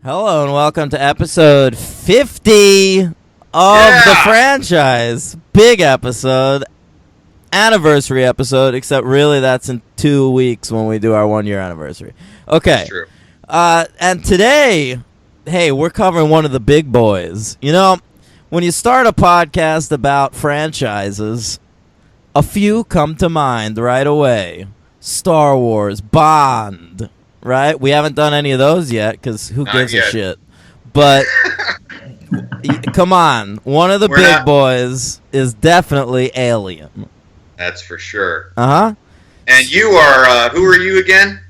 Hello and welcome to episode 50 of the franchise. Big episode, anniversary episode, except really that's in 2 weeks when we do our 1 year anniversary. Okay. That's true. And today, hey, we're covering one of the big boys. You know, when you start a podcast about franchises, a few come to mind right away. Star Wars, Bond, right? We haven't done any of those yet because who gives a shit? But come on, one of the big boys is definitely Alien. That's for sure. Uh-huh. And you are, who are you again?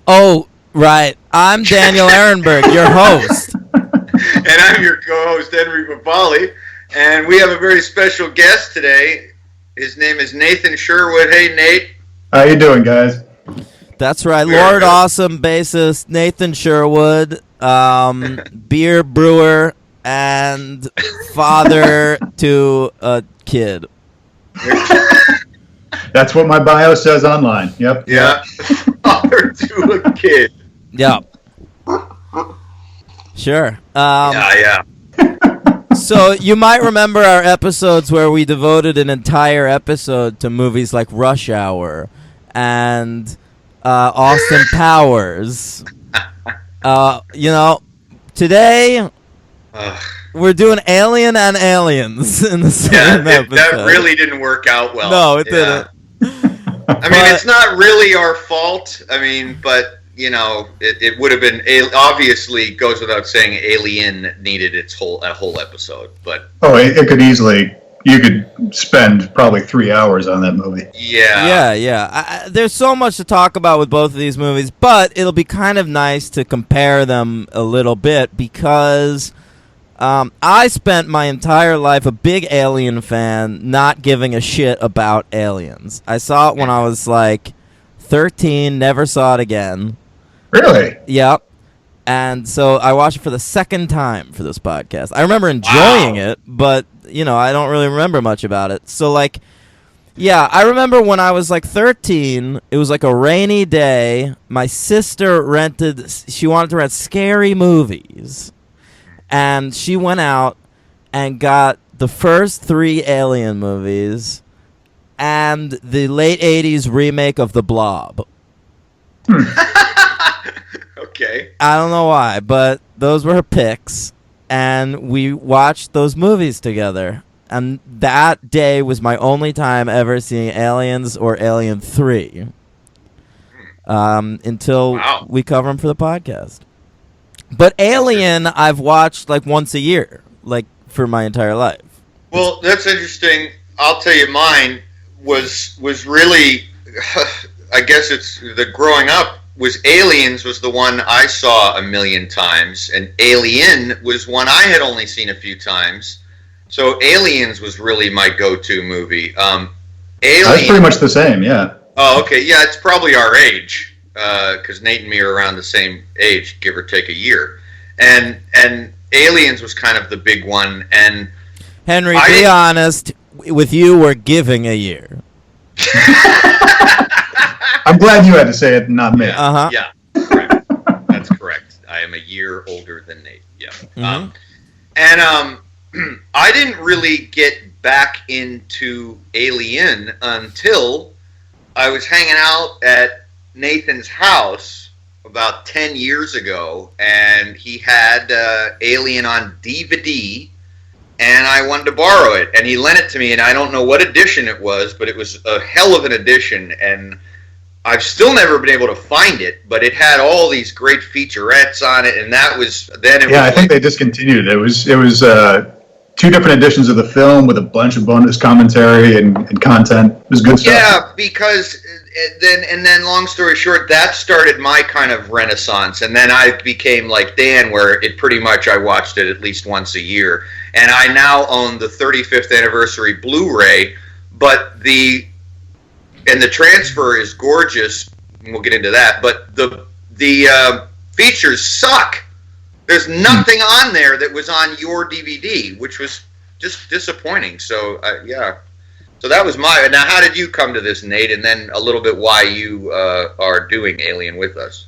Oh, right. I'm Daniel Ehrenberg, your host. And I'm your co-host, Henry Papali. And we have a very special guest today. His name is Nathan Sherwood. Hey, Nate. How you doing, guys? That's right. Lord Awesome bassist Nathan Sherwood, beer brewer, and father to a kid. That's what my bio says online. Yep. Yeah. Father to a kid. Yep. Sure. Yeah. So you might remember our episodes where we devoted an entire episode to movies like Rush Hour and Austin Powers. You know, today we're doing Alien and Aliens in the same episode. That really didn't work out well. No, it didn't. I mean, it's not really our fault. I mean, but, you know, it would have been, obviously goes without saying, Alien needed a whole episode. But it could easily, you could spend probably 3 hours on that movie. Yeah. There's so much to talk about with both of these movies, but it'll be kind of nice to compare them a little bit because I spent my entire life a big Alien fan, not giving a shit about aliens. I saw it when I was like 13, never saw it again. Really? Yep. And so I watched it for the second time for this podcast. I remember enjoying it, but, you know, I don't really remember much about it. So, like, yeah, I remember when I was, like, 13, it was, like, a rainy day. My sister she wanted to rent scary movies. And she went out and got the first 3 Alien movies and the late 80s remake of The Blob. okay. I don't know why, but those were her picks, and we watched those movies together. And that day was my only time ever seeing Aliens or Alien 3 until we cover them for the podcast. But Alien, I've watched like once a year, like for my entire life. Well, that's interesting. I'll tell you, mine was really, I guess it's the growing up was Aliens was the one I saw a million times, and Alien was one I had only seen a few times. So Aliens was really my go-to movie. Alien, that's pretty much the same, yeah. Oh, okay, yeah, it's probably our age. Because Nate and me are around the same age, give or take a year, and Aliens was kind of the big one. And Henry, be honest with you, we're giving a year. I'm glad you had to say it, not me. Yeah, correct. That's correct. I am a year older than Nate. Yeah, Mm-hmm. I didn't really get back into Alien until I was hanging out at Nathan's house about 10 years ago, and he had Alien on DVD, and I wanted to borrow it, and he lent it to me, and I don't know what edition it was, but it was a hell of an edition, and I've still never been able to find it, but it had all these great featurettes on it, and that was then. I think they discontinued it. It was 2 different editions of the film with a bunch of bonus commentary and content. It was good stuff. Yeah, because then long story short, that started my kind of renaissance, and then I became like Dan, where it pretty much I watched it at least once a year, and I now own the 35th anniversary Blu-ray, but the transfer is gorgeous, and we'll get into that, but the features suck. There's nothing on there that was on your DVD, which was just disappointing. So, yeah. So that was my... Now, how did you come to this, Nate? And then a little bit why you are doing Alien with us.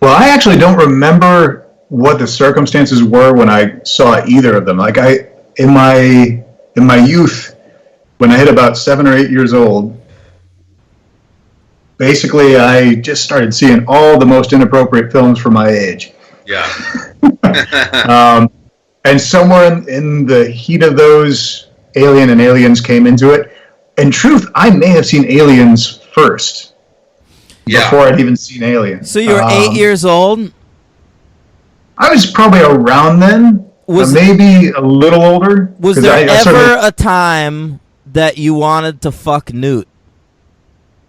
Well, I actually don't remember what the circumstances were when I saw either of them. Like in my youth, when I hit about 7 or 8 years old, basically I just started seeing all the most inappropriate films for my age. Yeah. And somewhere in the heat of those, Alien and Aliens came into it. In truth, I may have seen Aliens first before I'd even seen Aliens. So you were 8 years old? I was probably around then, maybe a little older. Was there ever a time that you wanted to fuck Newt?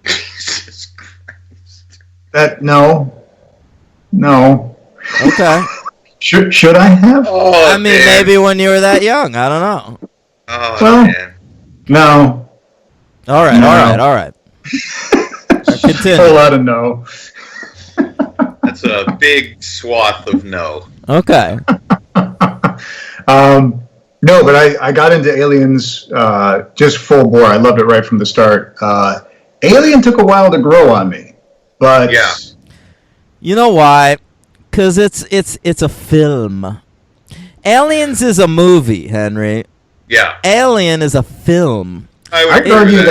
Jesus Christ. No. Okay. Should I have? Oh, I mean, maybe when you were that young. I don't know. Oh, well, man. No. All right. Continue. A whole lot of no. That's a big swath of no. Okay. No, but I got into Aliens just full bore. I loved it right from the start. Alien took a while to grow on me, but yeah. You know why? Because it's a film. Aliens is a movie, Henry. Yeah. Alien is a film. I would argue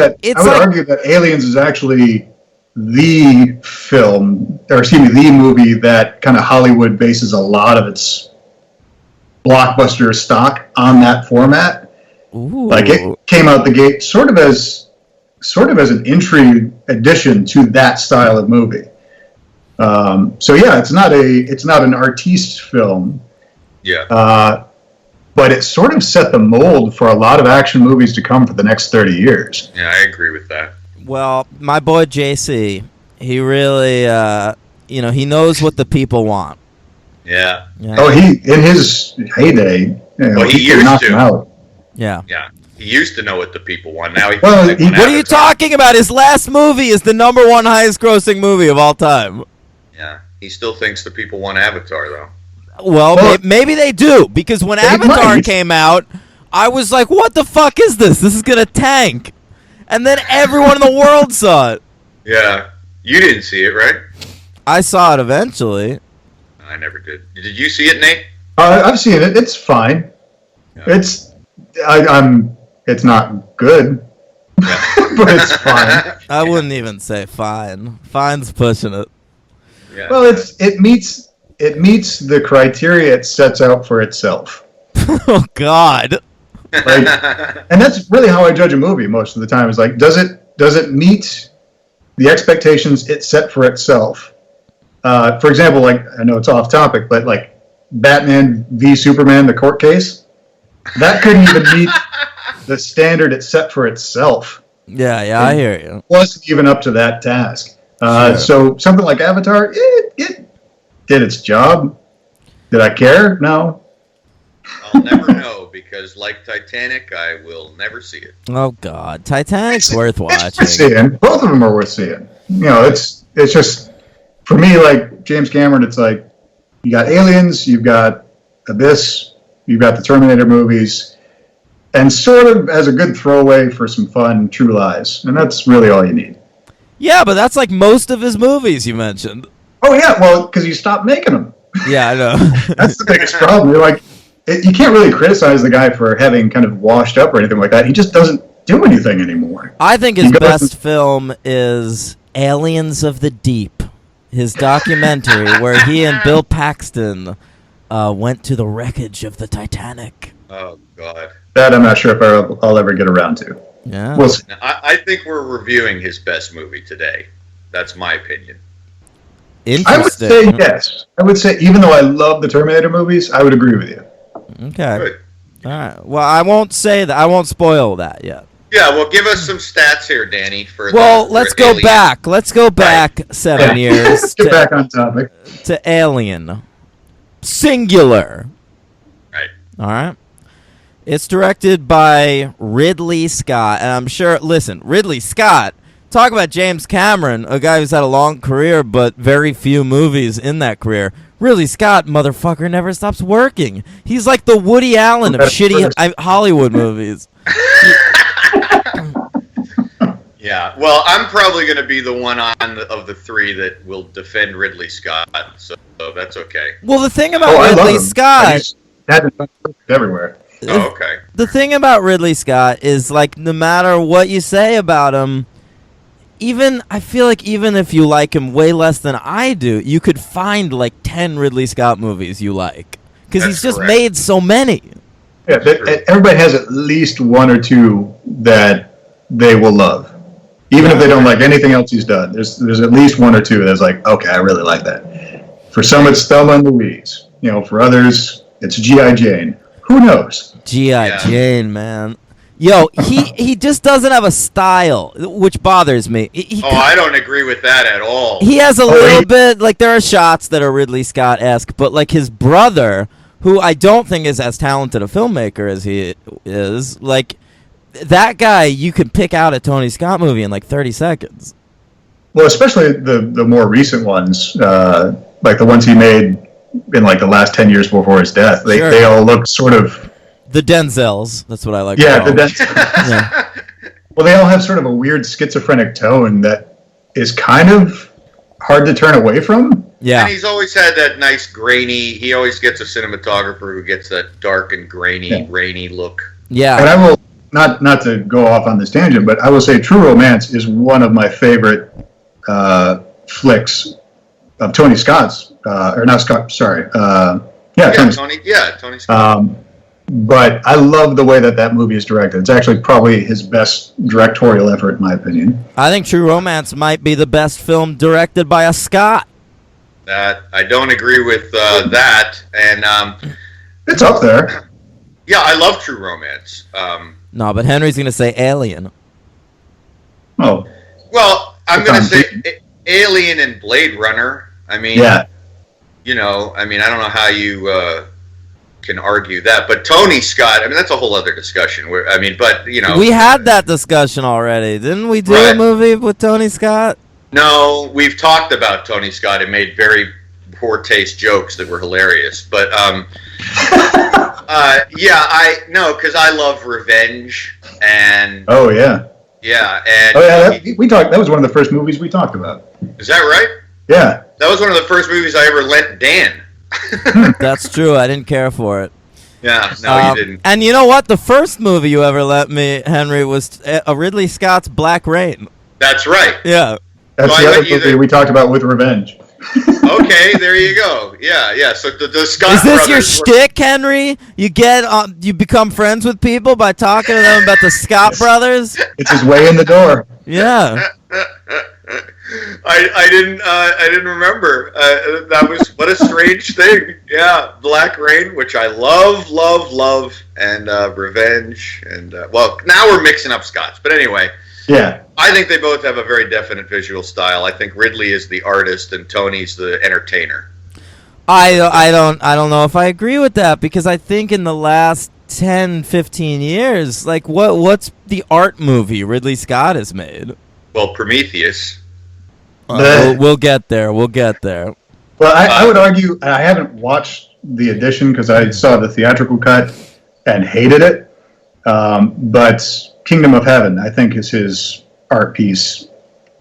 that Aliens is actually the film, or excuse me, the movie that kind of Hollywood bases a lot of its blockbuster stock on that format. Ooh. Like it came out the gate sort of as an entry addition to that style of movie. So yeah, it's not an artiste film. Yeah. But it sort of set the mold for a lot of action movies to come for the next 30 years. Yeah, I agree with that. Well, my boy JC, he really, he knows what the people want. Yeah. Oh, he in his heyday, he used to. Out. Yeah. Yeah. He used to know what the people want. Now he. Well, what are you talking about? His last movie is the #1 highest-grossing movie of all time. Yeah. He still thinks the people want Avatar, though. Well, maybe they do, because when Avatar came out, I was like, what the fuck is this? This is going to tank. And then everyone in the world saw it. Yeah. You didn't see it, right? I saw it eventually. I never did. Did you see it, Nate? I've seen it. It's fine. Yeah. It's not good, but it's fine. I wouldn't even say fine. Fine's pushing it. Yeah. Well, it meets the criteria it sets out for itself. Oh God! And that's really how I judge a movie most of the time. Is like, does it meet the expectations it set for itself? For example, like, I know it's off topic, but like Batman v Superman, the court case, that couldn't even meet the standard it set for itself. Yeah, I hear you. It wasn't even up to that task. Sure. So something like Avatar, it did its job. Did I care? No. I'll never know, because like Titanic, I will never see it. Oh God, Titanic's worth watching. It's worth seeing. Both of them are worth seeing. You know, it's just, for me, like James Cameron, it's like you got Aliens, you've got Abyss, you've got the Terminator movies, and sort of as a good throwaway for some fun, True Lies, and that's really all you need. Yeah, but that's like most of his movies you mentioned. Oh yeah, well, because you stopped making them. Yeah, I know. That's the biggest problem. You're like, you can't really criticize the guy for having kind of washed up or anything like that. He just doesn't do anything anymore. I think his best film is Aliens of the Deep, his documentary where he and Bill Paxton went to the wreckage of the Titanic. Oh God. That I'm not sure if I'll ever get around to. Yeah. Well, now, I think we're reviewing his best movie today. That's my opinion. I would say yes. I would say, even though I love the Terminator movies, I would agree with you. Good. Okay. All right. Well, I won't say that. I won't spoil that yet. Yeah, well, give us some stats here, Danny. Let's go back. Let's go back 7 years. Let's get back on topic. To Alien. Singular. Right. All right. It's directed by Ridley Scott. And I'm sure, listen, Ridley Scott, talk about James Cameron, a guy who's had a long career but very few movies in that career. Ridley Scott, motherfucker, never stops working. He's like the Woody Allen of shitty Hollywood movies. Yeah, well, I'm probably going to be the one of the three that will defend Ridley Scott, so that's okay. Well, the thing I about love Ridley him. Scott, Hasn't been everywhere. Oh, okay. the thing about Ridley Scott is like no matter what you say about him, I feel like even if you like him way less than I do, you could find like 10 Ridley Scott movies you like because he's That's just correct. made so many. Yeah, everybody has at least one or two that they will love, even if they don't like anything else he's done. There's at least one or two that's like, okay, I really like that. For some, it's Thelma and Louise. For others, it's G.I. Jane. Who knows? G.I. Jane, man. Yo, he just doesn't have a style, which bothers me. I don't agree with that at all. He has a little bit, like, there are shots that are Ridley Scott-esque, but, like, his brother, who I don't think is as talented a filmmaker as he is, like, that guy you could pick out a Tony Scott movie in, like, 30 seconds. Well, especially the more recent ones, like the ones he made in, like, the last 10 years before his death. They all look sort of... The Denzels, that's what I like to Yeah, call them. yeah. Well, they all have sort of a weird schizophrenic tone that is kind of hard to turn away from. Yeah. And he's always had that nice grainy. He always gets a cinematographer who gets that dark and grainy, rainy look. Yeah. And I will not to go off on this tangent, but I will say True Romance is one of my favorite flicks of Tony Scott's, or not Scott. Sorry. Tony Scott. But I love the way that movie is directed. It's actually probably his best directorial effort, in my opinion. I think True Romance might be the best film directed by a Scott. That I don't agree with that, and it's up there. Yeah, I love True Romance. No, but Henry's going to say Alien. Oh. Well, I'm going to say Alien and Blade Runner. I mean, yeah. I don't know how you can argue that, but Tony Scott, I mean, that's a whole other discussion. We had that discussion already, didn't we? Do a movie with Tony Scott? No, we've talked about Tony Scott and made very poor taste jokes that were hilarious, but because I love revenge and oh yeah, we talked. That was one of the first movies we talked about. Is that right? Yeah, that was one of the first movies I ever lent Dan. That's true. I didn't care for it. Yeah, no, you didn't. And you know what? The first movie you ever lent me, Henry, was Ridley Scott's Black Rain. That's right. Yeah. That's the other movie we talked about with revenge. Okay, there you go. Yeah. So the Scott Is this brothers your shtick, Henry? You become friends with people by talking to them about the Scott brothers? It's his way in the door. Yeah. I didn't remember. That was what a strange thing. Yeah, Black Rain, which I love, and Revenge, and now we're mixing up Scotts. But anyway, yeah, I think they both have a very definite visual style. I think Ridley is the artist and Tony's the entertainer. I don't know if I agree with that because I think in the last 10, 15 years, like what's the art movie Ridley Scott has made? Well, Prometheus. We'll get there. Well, I would argue, I haven't watched the edition because I saw the theatrical cut and hated it. But Kingdom of Heaven, I think, is his art piece.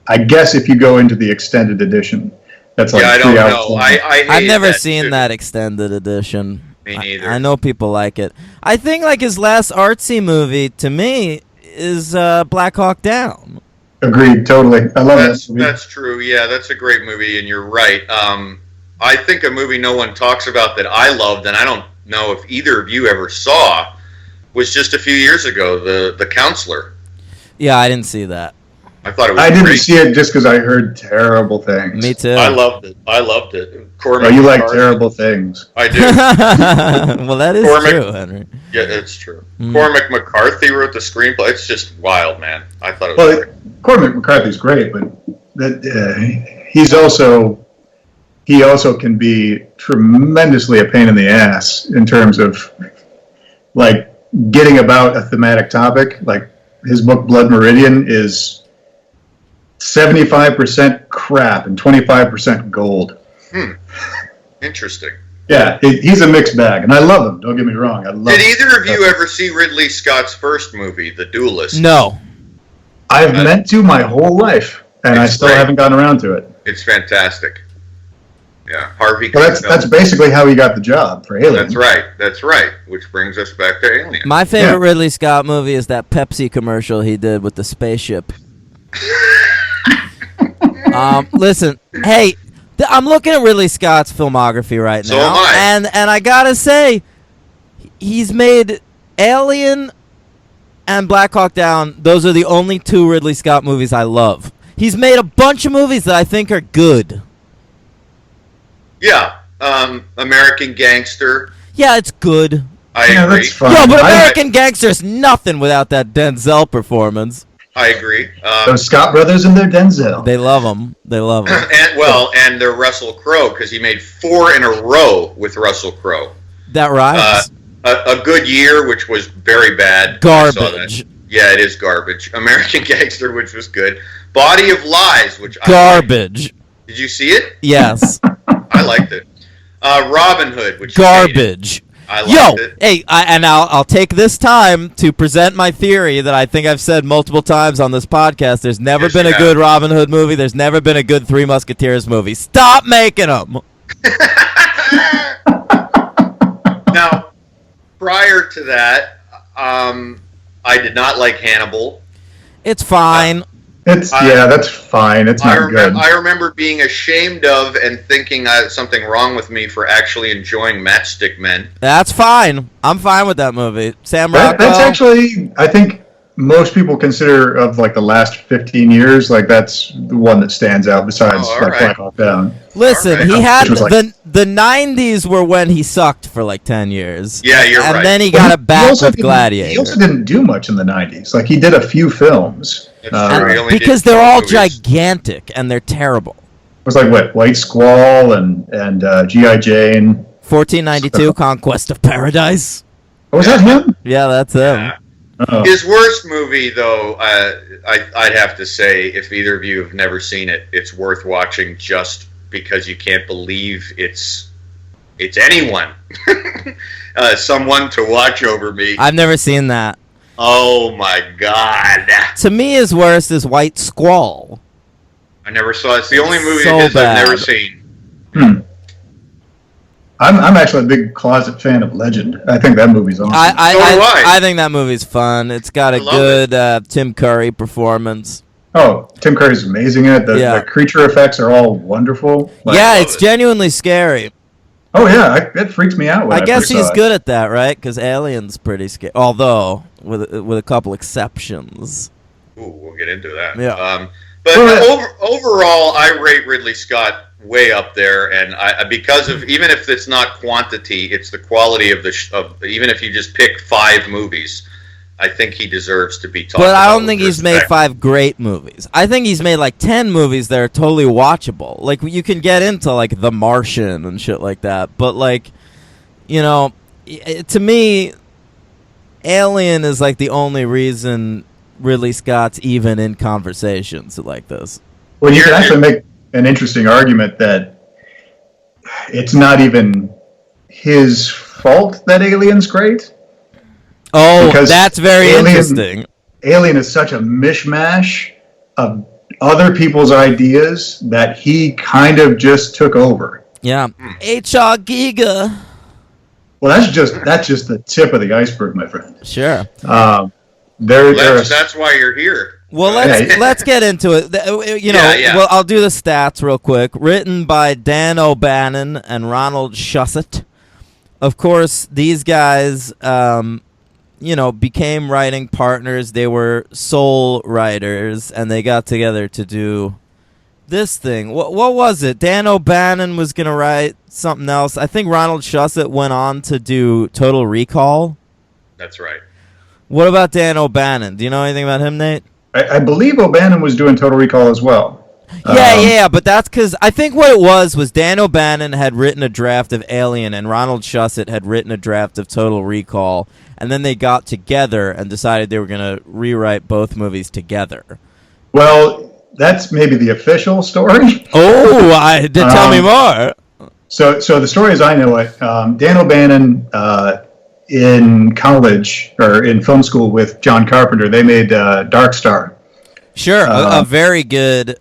I guess if you go into the extended edition, that's like 3 hours. Know. I've never seen that extended edition. Me neither. I know people like it. I think like his last artsy movie to me is Black Hawk Down. Agreed, totally. I love that movie. That's true. Yeah, that's a great movie, and you're right. I think a movie no one talks about that I loved, and I don't know if either of you ever saw, was just a few years ago, The Counselor. Yeah, I didn't see that. I thought it was I didn't great. see it just because I heard terrible things. Me too. I loved it. Oh, you like terrible things. I do. Well, that is true, Henry. Yeah, it's true. Cormac McCarthy wrote the screenplay. It's just wild, man. I thought it was great. Cormac McCarthy's great, but he also can be tremendously a pain in the ass in terms of like getting about a thematic topic. Like his book Blood Meridian is 75% crap and 25% gold. Interesting. Yeah, he's a mixed bag, and I love him. Don't get me wrong. Did either of you ever see Ridley Scott's first movie, The Duelist? No. I've meant to my whole life, and I still haven't gotten around to it. It's fantastic. Yeah, Harvey. Well, that's basically how he got the job for Alien. That's right. Which brings us back to Alien. My favorite Ridley Scott movie is that Pepsi commercial he did with the spaceship. Listen, hey, I'm looking at Ridley Scott's filmography right now, so am I. and I gotta say, he's made Alien and Black Hawk Down. Those are the only two Ridley Scott movies I love. He's made a bunch of movies that I think are good. Yeah, American Gangster. Yeah, it's good. I agree. That's fine. Yo, but American Gangster is nothing without that Denzel performance. I agree. Those Scott brothers and their Denzel. They love him. They love him. And their Russell Crowe, because he made 4 in a row with Russell Crowe. That rhymes. A Good Year, which was very bad. Garbage. Yeah, it is garbage. American Gangster, which was good. Body of Lies, which Garbage. Did you see it? Yes. I liked it. Robin Hood, which Garbage. I liked it. Hey, I'll take this time to present my theory that I think I've said multiple times on this podcast. There's never been a good Robin Hood movie. There's never been a good Three Musketeers movie. Stop making them. Now, prior to that, I did not like Hannibal. It's fine. That's fine. It's not good. I remember being ashamed of and thinking I had something wrong with me for actually enjoying Matchstick Men. That's fine. I'm fine with that movie. Sam Rockwell. That's actually, I think most people consider of like the last 15 years, like that's the one that stands out besides Black Hawk Down. Listen, he had the 90s were when he sucked for like 10 years. Yeah, you're right. And then he got it back with Gladiator. He also didn't do much in the 90s. Like he did a few films. Because they're all gigantic and they're terrible. It was like what, White Squall and G.I. Jane. 1492, Conquest of Paradise. Oh, was that him? Yeah, that's him. Oh. His worst movie, though, I'd have to say, if either of you have never seen it, it's worth watching just because you can't believe it's anyone. Someone to watch over me. I've never seen that. Oh my God! To me, his worst is White Squall. I never saw it. It's the only movie So of his bad. I've never seen. I'm actually a big closet fan of Legend. I think that movie's awesome. I think that movie's fun. It's got a good Tim Curry performance. Oh, Tim Curry's amazing in it. The creature effects are all wonderful. Yeah, it's genuinely scary. Oh yeah, it freaks me out. I guess he's good at that, right? Because Alien's pretty scary. Although with a couple exceptions. Ooh, we'll get into that. Yeah. But overall, I rate Ridley Scott way up there, and because of, even if it's not quantity, it's the quality of even if you just pick 5 movies, I think he deserves to be talked about. But I don't think he's made 5 great movies. I think he's made like 10 movies that are totally watchable. Like you can get into like The Martian and shit like that, but like, you know, to me, Alien is like the only reason Ridley Scott's even in conversations like this. Well, you can actually make an interesting argument that it's not even his fault that Alien's great. Oh, because that's very interesting. Alien is such a mishmash of other people's ideas that he kind of just took over. Yeah. H.R. Giga. Well, that's just the tip of the iceberg, my friend. Sure. That's why you're here. Well, let's get into it. You know, well, I'll do the stats real quick. Written by Dan O'Bannon and Ronald Shusett. Of course, these guys, became writing partners. They were sole writers, and they got together to do this thing. What was it? Dan O'Bannon was going to write something else. I think Ronald Shusett went on to do Total Recall. That's right. What about Dan O'Bannon? Do you know anything about him, Nate? I believe O'Bannon was doing Total Recall as well. Yeah, but that's because I think what it was Dan O'Bannon had written a draft of Alien and Ronald Shusett had written a draft of Total Recall, and then they got together and decided they were going to rewrite both movies together. Well, that's maybe the official story. Oh, tell me more. So the story as I know it, Dan O'Bannon in college or in film school with John Carpenter, they made Dark Star, Sure, a very good,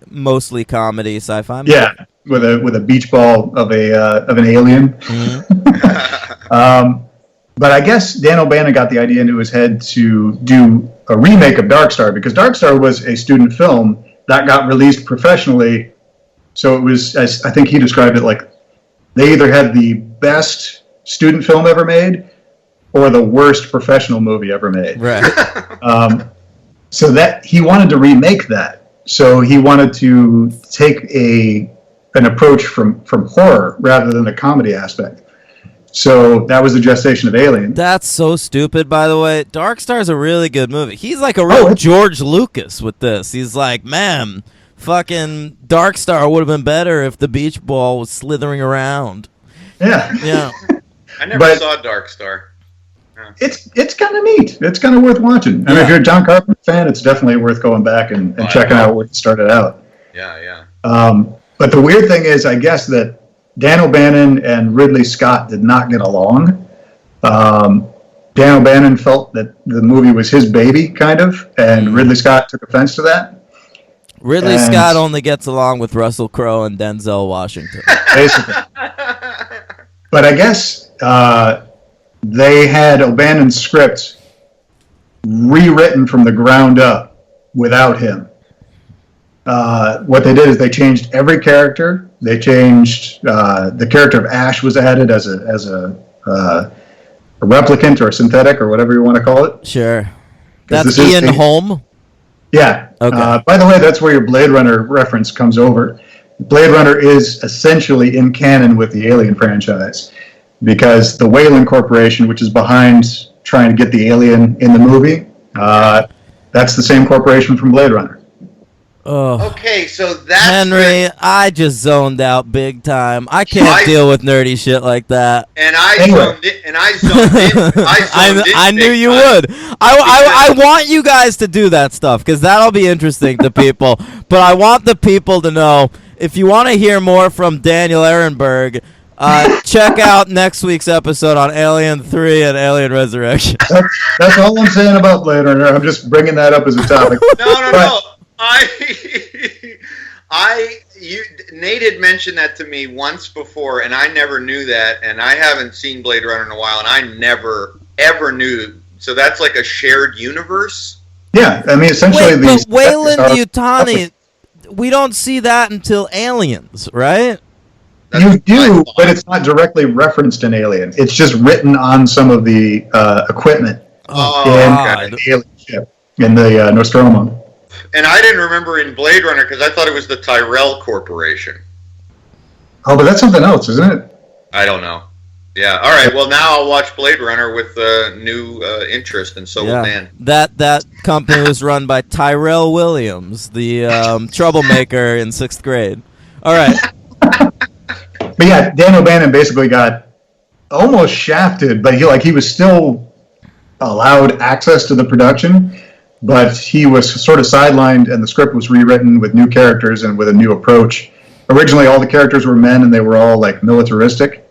mostly comedy sci-fi movie. Yeah, with a beach ball of an alien. Mhm. But I guess Dan O'Bannon got the idea into his head to do a remake of Dark Star, because Dark Star was a student film that got released professionally. So it was, as I think he described it, like they either had the best student film ever made or the worst professional movie ever made. Right. So that he wanted to remake that. So he wanted to take an approach from horror rather than the comedy aspect. So that was the gestation of Alien. That's so stupid, by the way. Dark Star's a really good movie. He's like a real George Lucas with this. He's like, man, fucking Dark Star would have been better if the beach ball was slithering around. Yeah. Yeah. I never saw Dark Star. It's kind of neat. It's kind of worth watching. I mean, if you're a John Carpenter fan, it's definitely worth going back and checking out where it started out. Yeah. But the weird thing is, I guess, that Dan O'Bannon and Ridley Scott did not get along. Dan O'Bannon felt that the movie was his baby, kind of, and Ridley Scott took offense to that. Ridley Scott only gets along with Russell Crowe and Denzel Washington. Basically. But I guess they had O'Bannon's script rewritten from the ground up without him. What they did is they changed every character. They changed the character of Ash was added as a replicant or a synthetic or whatever you want to call it. Sure. That's Ian Holm? Yeah. Okay. By the way, that's where your Blade Runner reference comes over. Blade Runner is essentially in canon with the Alien franchise, because the Weyland Corporation, which is behind trying to get the alien in the movie, that's the same corporation from Blade Runner. Oh. Okay, so that's Henry, I just zoned out big time. I can't deal with nerdy shit like that. And I zoned in. I knew you would. I want you guys to do that stuff, because that'll be interesting to people. But I want the people to know, if you want to hear more from Daniel Ehrenberg, check out next week's episode on Alien 3 and Alien Resurrection. That's all I'm saying about Blade Runner. I'm just bringing that up as a topic. No. Nate had mentioned that to me once before, and I never knew that, and I haven't seen Blade Runner in a while, and I never, ever knew. So that's like a shared universe? Yeah, I mean, essentially... Wait, but Weyland-Yutani, we don't see that until Aliens, right? You do, but it's not directly referenced in Alien. It's just written on some of the equipment in the alien ship, in the Nostromo. And I didn't remember in Blade Runner because I thought it was the Tyrell Corporation. Oh, but that's something else, isn't it? I don't know. Yeah. All right. Well, now I'll watch Blade Runner with new interest, and so will Dan. That company was run by Tyrell Williams, the troublemaker in 6th grade. All right. But yeah, Dan O'Bannon basically got almost shafted, but he was still allowed access to the production. But he was sort of sidelined, and the script was rewritten with new characters and with a new approach. Originally, all the characters were men, and they were all like militaristic.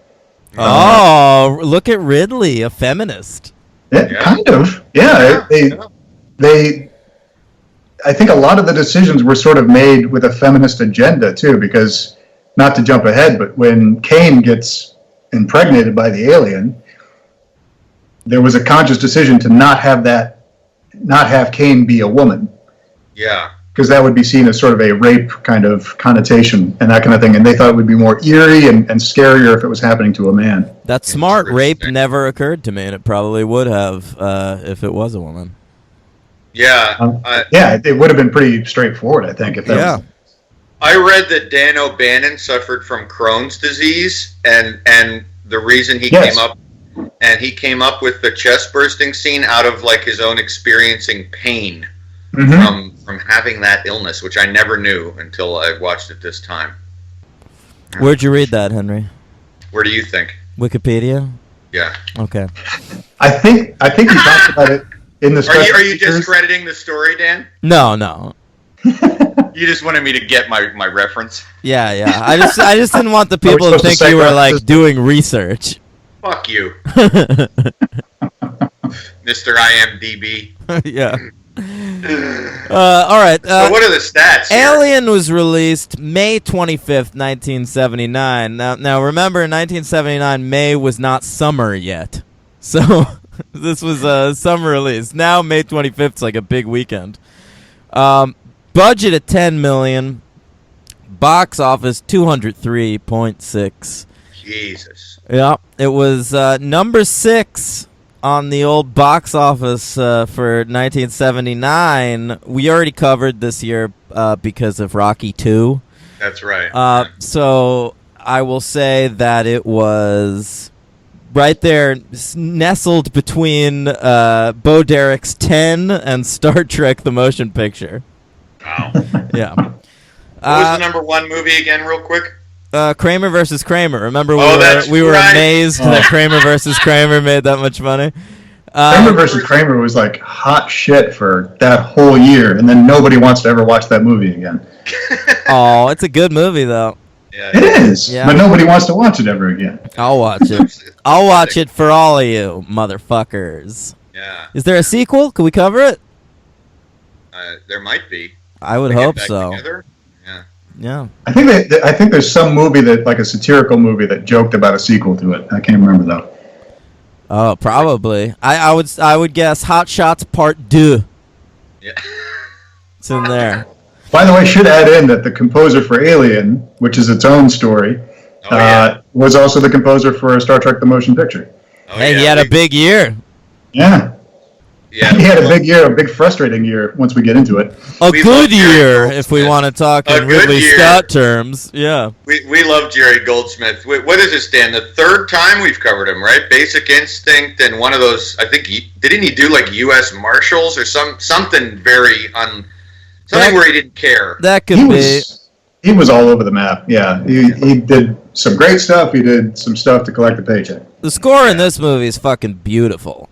Oh, look at Ridley, a feminist. Kind of. Yeah. They. I think a lot of the decisions were sort of made with a feminist agenda too, because, not to jump ahead, but when Kane gets impregnated by the alien, there was a conscious decision to not have Kane be a woman. Yeah. Because that would be seen as sort of a rape kind of connotation and that kind of thing. And they thought it would be more eerie and scarier if it was happening to a man. That smart. Rape never occurred to me, and it probably would have if it was a woman. Yeah. It would have been pretty straightforward, I think. If that was... I read that Dan O'Bannon suffered from Crohn's disease, and the reason he came up with the chest bursting scene out of like his own experiencing pain from having that illness, which I never knew until I watched it this time. Where'd you read that, Henry? Where do you think? Wikipedia? Yeah. Okay. I think you talked about it in the. Are you discrediting the story, Dan? No. You just wanted me to get my reference. Yeah. I just didn't want the people to think you were like doing research. Fuck you, Mr. IMDb. Yeah. All right. So what are the stats here? Alien was released May 25th, 1979. Now remember, in 1979, May was not summer yet. So this was a summer release. Now May 25th is like a big weekend. Budget at $10 million. Box office 203.6. Jesus. Yeah, it was number 6 on the old box office for 1979. We already covered this year because of Rocky 2. That's right. So I will say that it was right there, nestled between Bo Derek's 10 and Star Trek: The Motion Picture. Wow. Yeah. What was the number 1 movie again, real quick? Kramer versus Kramer. Remember, that's we were right. amazed that Kramer versus Kramer made that much money. Kramer versus Kramer was like hot shit for that whole year, and then nobody wants to ever watch that movie again. Oh, it's a good movie though. Yeah, It is, Yeah. but nobody wants to watch it ever again. I'll watch it. I'll watch it for all of you, motherfuckers. Yeah. Is there a sequel? Can we cover it? There might be. I would They get hope back so. together? Yeah. Yeah. I think there's some movie that, like a satirical movie, that joked about a sequel to it. I can't remember though. Oh, probably. I would guess Hot Shots Part 2. Yeah. It's in there. By the way, I should add in that the composer for Alien, which is its own story, Oh, yeah. was also the composer for Star Trek: The Motion Picture. Oh, Hey, yeah. he had a big year. Yeah, Yeah. he had a big year, a big frustrating year. Once we get into it, A We good love Jerry year, Goldsmith. if we want to talk A in good Ridley year. Scott terms. Yeah. We love Jerry Goldsmith. What is this, Dan? The 3rd time we've covered him, right? Basic Instinct and one of those. I think didn't he do like U.S. Marshals or something very something where he didn't care. That could he was all over the map. Yeah, he did some great stuff. He did some stuff to collect the paycheck. The score in this movie is fucking beautiful.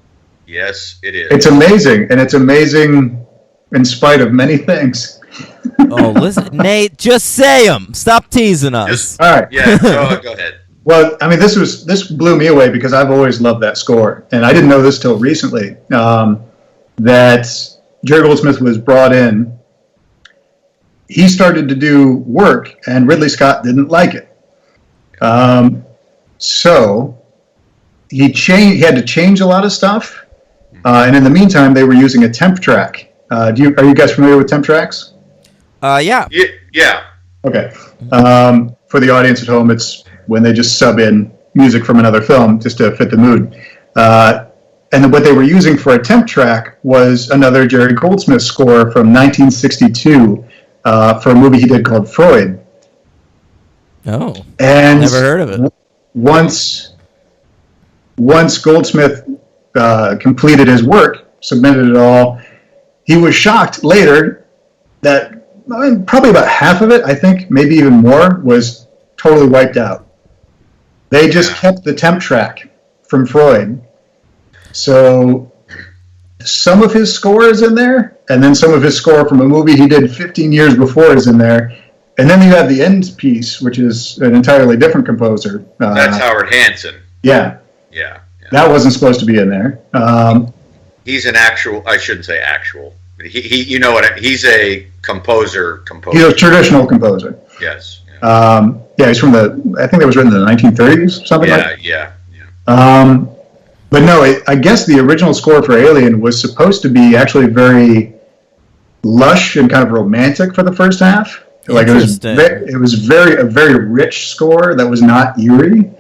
Yes, it is. It's amazing, and it's amazing in spite of many things. Oh, listen, Nate, just say them. Stop teasing us. Just- All right. Yeah, go ahead. Well, I mean, this blew me away because I've always loved that score, and I didn't know this till recently, that Jerry Goldsmith was brought in. He started to do work, and Ridley Scott didn't like it. So he had to change a lot of stuff, and in the meantime, they were using a temp track. Are you guys familiar with temp tracks? Yeah. Yeah. Okay. For the audience at home, it's when they just sub in music from another film just to fit the mood. And what they were using for a temp track was another Jerry Goldsmith score from 1962 for a movie he did called Freud. Oh. And Never heard of it. Once Goldsmith completed his work, submitted it all, he was shocked later that probably about half of it, I think, maybe even more, was totally wiped out. They just kept the temp track from Freud. So some of his score is in there, and then some of his score from a movie he did 15 years before is in there. And then you have the end piece, which is an entirely different composer. That's Howard Hanson. Yeah. Yeah. That wasn't supposed to be in there. He's an actual. I shouldn't say actual. He you know what? He's a composer. He's a traditional composer. Yes. Yeah, he's from I think it was written in the 1930s, something like that. Yeah. But no, I guess the original score for Alien was supposed to be actually very lush and kind of romantic for the first half. Like it was a very rich score that was not eerie.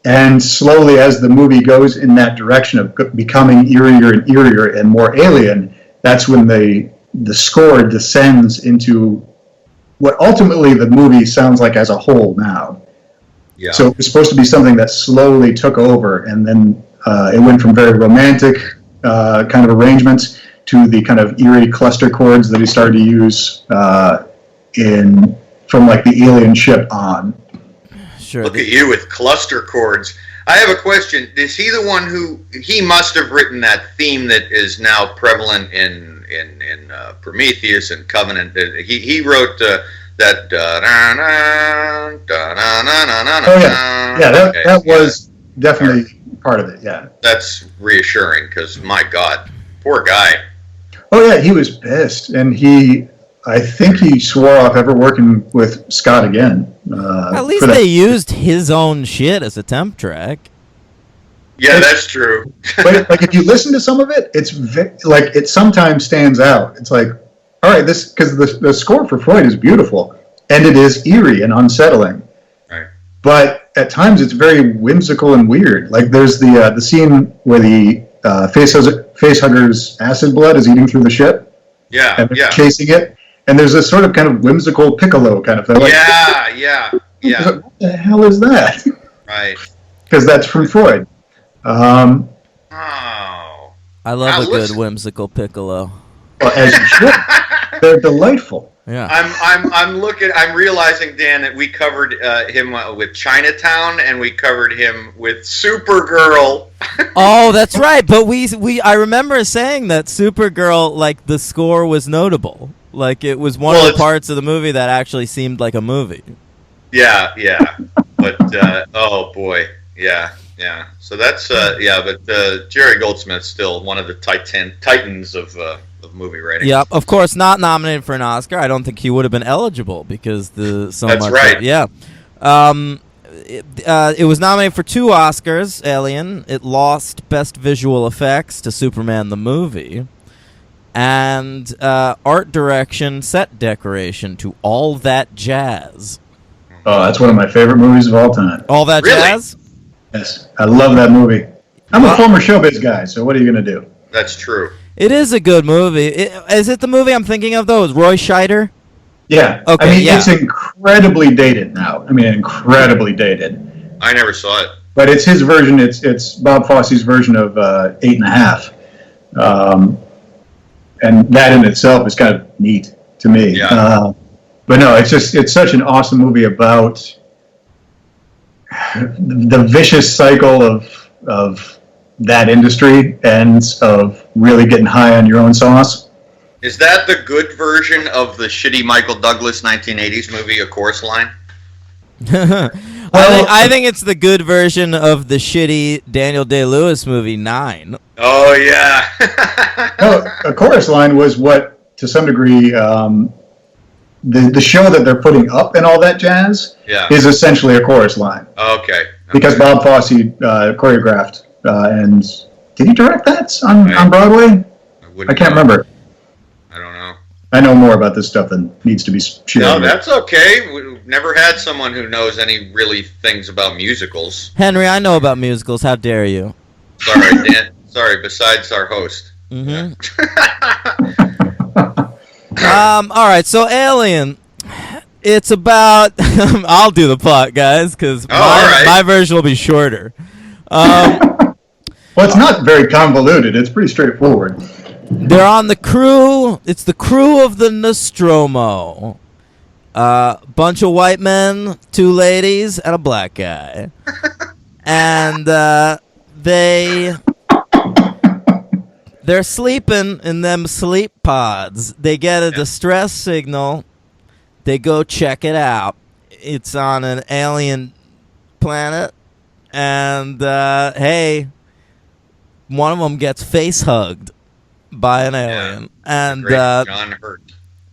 And slowly, as the movie goes in that direction of becoming eerier and eerier and more alien, that's when the score descends into what ultimately the movie sounds like as a whole now. Yeah. So it was supposed to be something that slowly took over, and then it went from very romantic kind of arrangements to the kind of eerie cluster chords that he started to use from like the alien ship on. Sure. Look at you with cluster chords. I have a question. Is he the one he must have written that theme that is now prevalent in Prometheus and Covenant? He wrote that. Oh yeah, that was definitely part of it. Yeah. That's reassuring because my God, poor guy. Oh yeah, he was pissed, and I think he swore off ever working with Scott again. At least they used his own shit as a temp track. Yeah, that's true. But like, if you listen to some of it, it's like it sometimes stands out. It's like, all right, this because the score for Freud is beautiful, and it is eerie and unsettling. Right. But at times it's very whimsical and weird. Like there's the scene where the facehugger's acid blood is eating through the ship. Yeah, And they're yeah. chasing it, and there's this sort of kind of whimsical piccolo kind of thing. Like, Yeah. what the hell is that? Right. Because that's from Freud. Oh. I love Now a good listen. whimsical piccolo. Well, as you should. They're delightful. Yeah. I'm realizing, Dan, that we covered him with Chinatown, and we covered him with Supergirl. Oh, that's right. But I remember saying that Supergirl, like, the score was notable. Like, it was one of the parts of the movie that actually seemed like a movie. Yeah. But oh boy, yeah. So that's but Jerry Goldsmith's still one of the titans of movie writing. Yep, of course, not nominated for an Oscar. I don't think he would have been eligible because That's right. Yeah. It was nominated for 2 Oscars, Alien. It lost Best Visual Effects to Superman the Movie. And art direction, set decoration to All That Jazz. Oh, that's one of my favorite movies of all time. All That Really? Jazz? Yes, I love that movie. I'm a former showbiz guy, so what are you going to do? That's true. It is a good movie. Is it the movie I'm thinking of, though? Is Roy Scheider? Yeah. Okay, I mean, yeah. it's incredibly dated now. I mean, incredibly dated. I never saw it. But it's his version. It's Bob Fosse's version of 8.5. And that in itself is kind of neat to me. Yeah. But no, it's such an awesome movie about the vicious cycle of that industry and of really getting high on your own sauce. Is that the good version of the shitty Michael Douglas 1980s movie, A Chorus Line? I think it's the good version of the shitty Daniel Day-Lewis movie 9. Oh yeah. No, A Chorus Line was what, to some degree, the show that they're putting up and all that jazz Yeah. is essentially a chorus line. Okay. Because Bob Fosse choreographed, and did he direct that on Broadway? I can't remember. I don't know. I know more about this stuff than needs to be shared. No, that's okay. We've never had someone who knows any really things about musicals. Henry, I know about musicals. How dare you? Sorry, Dan. Sorry, besides our host. Mm-hmm. All right, so Alien. It's about... I'll do the plot, guys, because my version will be shorter. Well, it's not very convoluted. It's pretty straightforward. They're on the crew. It's the crew of the Nostromo. Bunch of white men, 2 ladies, and a black guy. And they're sleeping in them sleep pods. They get a distress signal. They go check it out. It's on an alien planet. And, hey, one of them gets face hugged by an alien. Yeah. And John Hurt.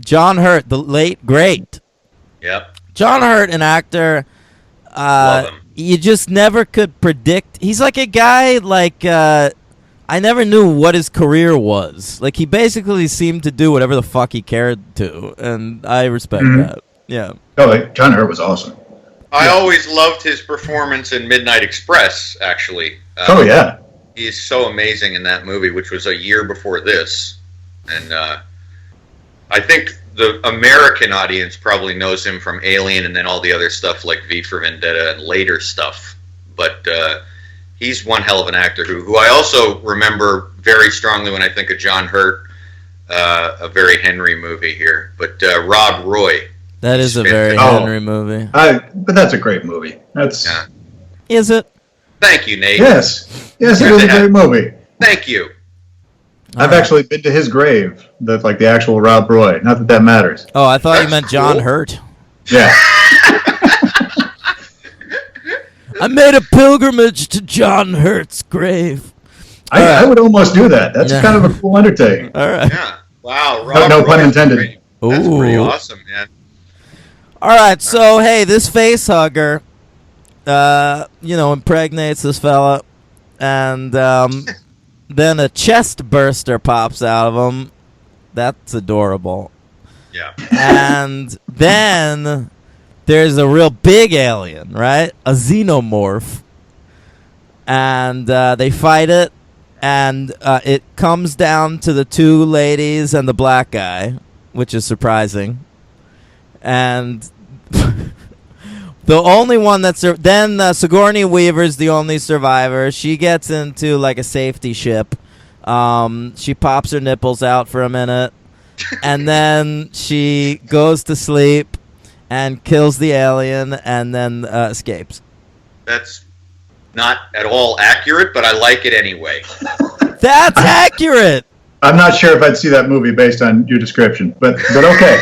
John Hurt, the late great. Yep. John Hurt, an actor. Love him. You just never could predict. He's like a guy like I never knew what his career was. Like, he basically seemed to do whatever the fuck he cared to, and I respect that. Yeah. Oh, John Hurt was awesome. I always loved his performance in Midnight Express, actually. Oh, yeah. He's so amazing in that movie, which was a year before this. And I think the American audience probably knows him from Alien and then all the other stuff like V for Vendetta and later stuff. But he's one hell of an actor who I also remember very strongly when I think of John Hurt, a very Henry movie here. But Rob Roy. That is a very Henry movie. But that's a great movie. Yeah. Is it? Thank you, Nate. Yes, it is a great movie. Thank you. I've actually been to his grave, the actual Rob Roy. Not that matters. Oh, I thought That's you meant John cool. Hurt. Yeah. I made a pilgrimage to John Hurt's grave. I would almost do that. That's kind of a cool undertaking. All right. Yeah. Wow, Rob no pun Roy's intended. great. That's pretty Ooh. awesome, man. All right, so hey, this face hugger, impregnates this fella, and then a chest burster pops out of him. That's adorable. Yeah. And then there's a real big alien, right? A xenomorph. And they fight it, and it comes down to the two ladies and the black guy, which is surprising. And the only one that's then Sigourney Weaver's the only survivor. She gets into like a safety ship. She pops her nipples out for a minute, and then she goes to sleep and kills the alien, and then escapes. That's not at all accurate, but I like it anyway. That's accurate. I'm not sure if I'd see that movie based on your description, but okay.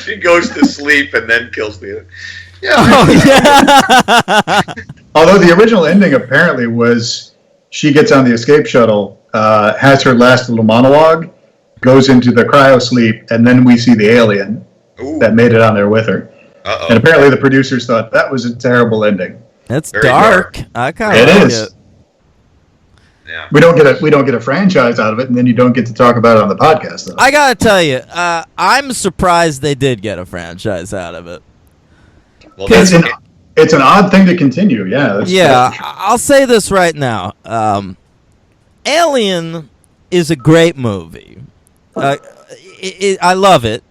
She goes to sleep and then kills the. Yeah. Oh, yeah. Although the original ending apparently was she gets on the escape shuttle, has her last little monologue, goes into the cryo sleep, and then we see the alien Ooh. that made it on there with her. Uh-oh. And apparently the producers thought that was a terrible ending. It's Very dark. dark. I kind of It like is. it. Yeah. We don't get a franchise out of it, and then you don't get to talk about it on the podcast, though. I gotta tell you, I'm surprised they did get a franchise out of it. Well, It's that's it's an odd thing to continue. Yeah. Yeah, I'll say this right now. Alien is a great movie. I love it.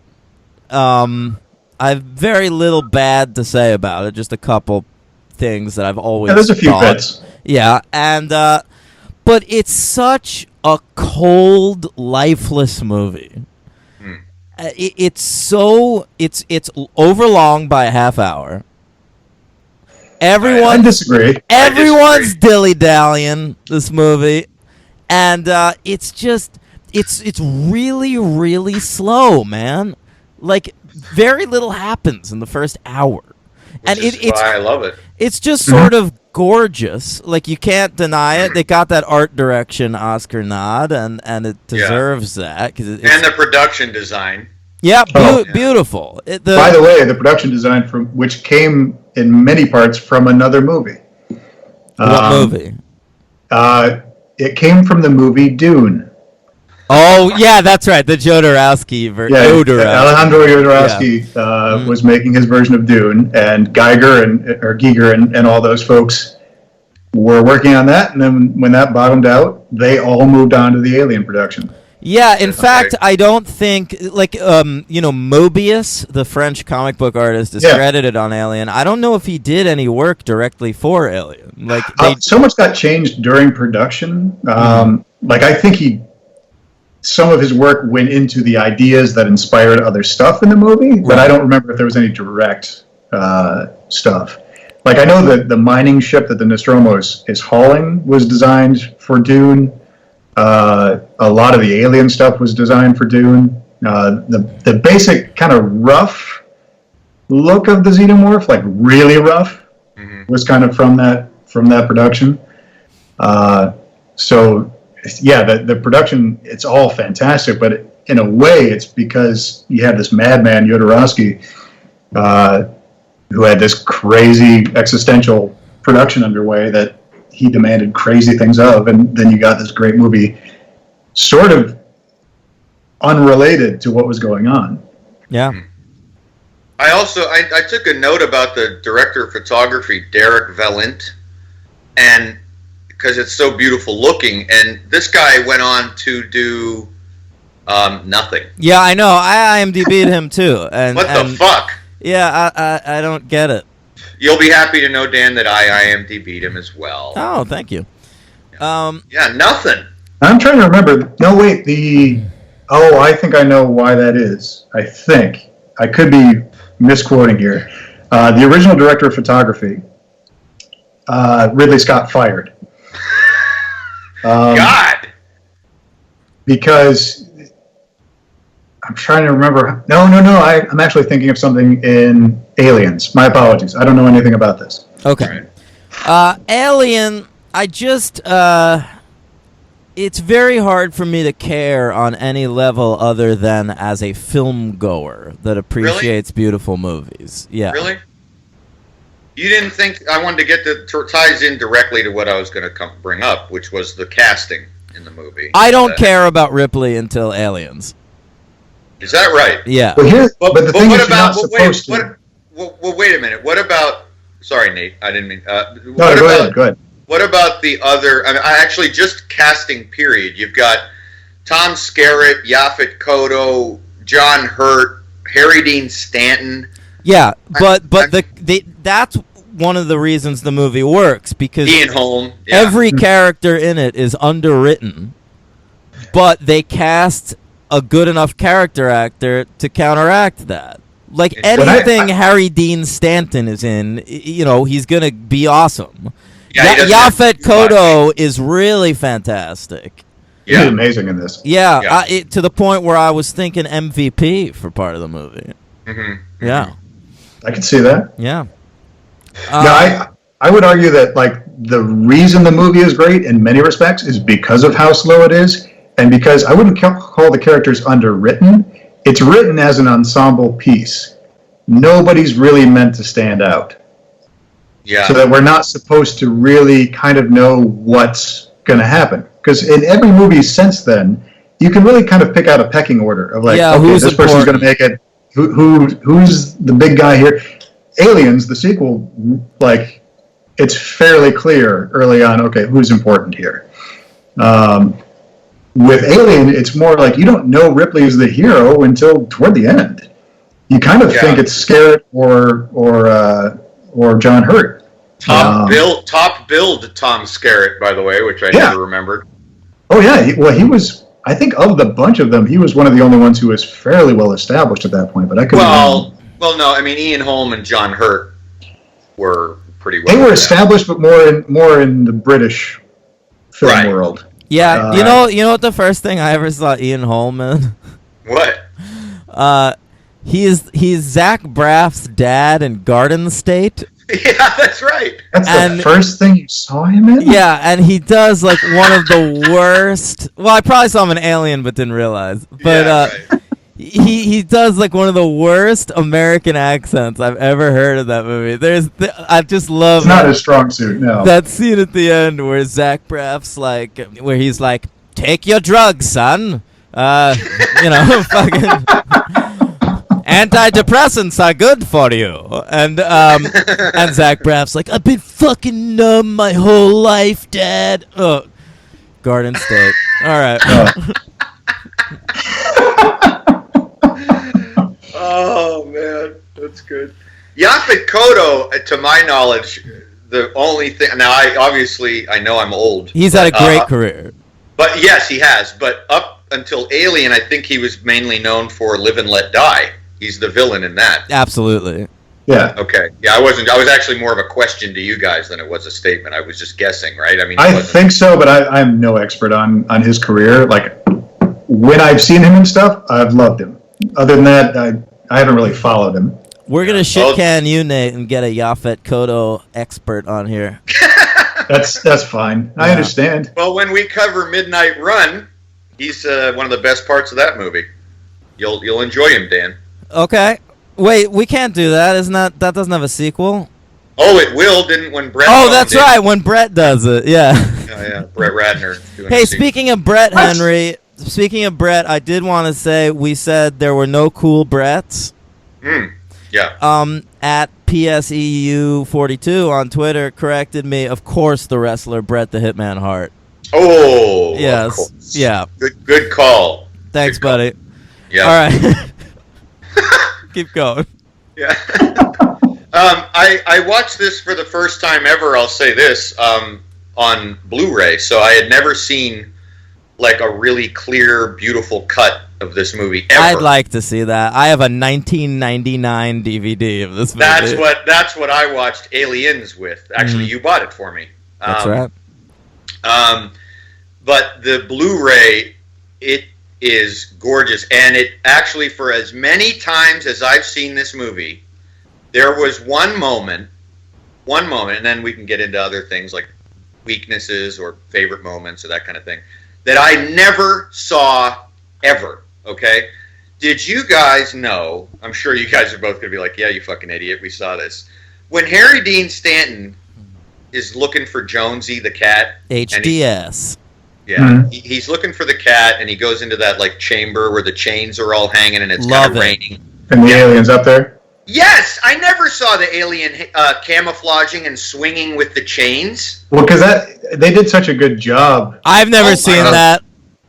I have very little bad to say about it. Just a couple things that I've always there's a few thought. bits. Yeah, and but it's such a cold, lifeless movie. It's overlong by a half hour. I disagree. Everyone's dilly-dallying this movie, and it's really, really slow, man. Like, very little happens in the first hour. And Which is why I love it. it's just sort of gorgeous. Like, you can't deny it. They got that art direction Oscar nod, and it deserves that. 'Cause it's, And the production design. yeah, Oh. beautiful. By the way, the production design from which came in many parts from another movie. What movie? It came from the movie Dune. Oh, yeah, that's right. The Jodorowsky version. Yeah, Alejandro Jodorowsky was making his version of Dune, and Giger and all those folks were working on that. And then when that bottomed out, they all moved on to the Alien production. Yeah, in fact, I don't think, like, Mobius, the French comic book artist, is credited on Alien. I don't know if he did any work directly for Alien. Like, So much got changed during production. Like, I think some of his work went into the ideas that inspired other stuff in the movie, but I don't remember if there was any direct stuff. Like, I know that the mining ship that the Nostromo is hauling was designed for Dune. A lot of the alien stuff was designed for Dune. The basic kind of rough look of the xenomorph, like really rough, was kind of from that production. So yeah, the production, it's all fantastic, but in a way, it's because you have this madman Jodorowsky, who had this crazy existential production underway that he demanded crazy things of, and then you got this great movie sort of unrelated to what was going on. yeah. I took a note about the director of photography, Derek Valent, and because it's so beautiful looking, and this guy went on to do nothing. Yeah, I know. I IMDb'd him, too. And What the fuck? Yeah, I don't get it. You'll be happy to know, Dan, that I IMDb'd him as well. Oh, thank you. Yeah, nothing. I'm trying to remember. No, wait. I think I know why that is. I think. I could be misquoting here. The original director of photography, Ridley Scott, fired. God! Because I'm trying to remember. No. I'm actually thinking of something in Aliens. My apologies. I don't know anything about this. Okay. Alien, I just... it's very hard for me to care on any level other than as a film goer that appreciates beautiful movies. Yeah. Really? You didn't think I wanted to get ties in directly to what I was going to bring up, which was the casting in the movie. I don't care about Ripley until Aliens. Is that right? Yeah. But the thing what is, you're about? not supposed to. Well, wait a minute. What about? Sorry, Nate. I didn't mean. No, go ahead. What about the other? I mean, actually, just casting. Period. You've got Tom Skerritt, Yaphet Kotto, John Hurt, Harry Dean Stanton. Yeah, but that's one of the reasons the movie works, because Ian Holm. Yeah. every character in it is underwritten, but they cast a good enough character actor to counteract that. Like anything Harry Dean Stanton is in, he's gonna be awesome. Yeah, Yaphet Kotto is really fantastic. He's amazing in this. Yeah. To the point where I was thinking MVP for part of the movie. Mm-hmm. Yeah. I can see that. Yeah. I would argue that like the reason the movie is great in many respects is because of how slow it is, and because I wouldn't call the characters underwritten. It's written as an ensemble piece. Nobody's really meant to stand out. Yeah. So that we're not supposed to really kind of know what's going to happen. Because in every movie since then, you can really kind of pick out a pecking order of like, okay, this person's going to make it. Who's the big guy here? Aliens, the sequel, like, it's fairly clear early on, okay, who's important here. With Alien, it's more like you don't know Ripley is the hero until toward the end. You kind of think it's Skerritt or John Hurt. Top billed Tom Skerritt, by the way, which I never remembered. Oh yeah, he was. I think of the bunch of them, he was one of the only ones who was fairly well established at that point. But I could. Well, no. I mean, Ian Holm and John Hurt were pretty well. They were established, but more in the British film world. Yeah, you know what the first thing I ever saw Ian Holm in? What? He's Zach Braff's dad in Garden State. Yeah, that's right. That's the first thing you saw him in? Yeah, and he does like one of the worst. Well, I probably saw him in Alien, but didn't realize. But he does like one of the worst American accents I've ever heard in that movie. I just love. It's not a strong suit, no. That scene at the end where Zach Braff's like, where he's like, "Take your drugs, son." Fucking. Antidepressants are good for you, and Zach Braff's like, I've been fucking numb my whole life, Dad. Oh, Garden State. All right. Oh man, that's good. Yaphet Kotto, to my knowledge, the only thing. Now, I know I'm old. He's had a great career. But yes, he has. But up until Alien, I think he was mainly known for Live and Let Die. He's the villain in that. Absolutely. Yeah. Okay. Yeah, I wasn't. I was actually more of a question to you guys than it was a statement. I was just guessing, right? I mean, I think so, but I'm no expert on his career. Like, when I've seen him and stuff, I've loved him. Other than that, I haven't really followed him. We're gonna shit can you, Nate, and get a Yaphet Kotto expert on here. That's fine. I understand. Well, when we cover Midnight Run, he's one of the best parts of that movie. You'll enjoy him, Dan. Okay. Wait, we can't do that. Isn't that doesn't have a sequel? Oh, it will. Didn't when Brett? Oh, that's right. When Brett does it, yeah. Oh yeah, Brett Ratner. Hey, speaking of Brett, Henry. Speaking of Brett, I did want to say we said there were no cool Bretts. Yeah. At PSEU42 on Twitter corrected me. Of course, the wrestler Bret the Hitman Hart. Oh, yes, of course. Yeah. Good call. Thanks, good call. buddy. Yeah. All right. Keep going. Yeah. I watched this for the first time ever. I'll say this on Blu-ray. So I had never seen like a really clear, beautiful cut of this movie ever. I'd like to see that. I have a 1999 DVD of this movie. That's what I watched Aliens with. Actually, you bought it for me. That's right. But the Blu-ray, it is gorgeous, and it actually, for as many times as I've seen this movie, there was one moment, and then we can get into other things like weaknesses or favorite moments or that kind of thing. that I never saw ever, okay? Did you guys know, I'm sure you guys are both going to be like, yeah, you fucking idiot, we saw this. When Harry Dean Stanton is looking for Jonesy the cat. HDS. He's looking for the cat, and he goes into that like chamber where the chains are all hanging, and it's Love kind of it. raining. And the alien's up there. Yes, I never saw the alien camouflaging and swinging with the chains. Well, because they did such a good job. I've never Oh my seen God. that.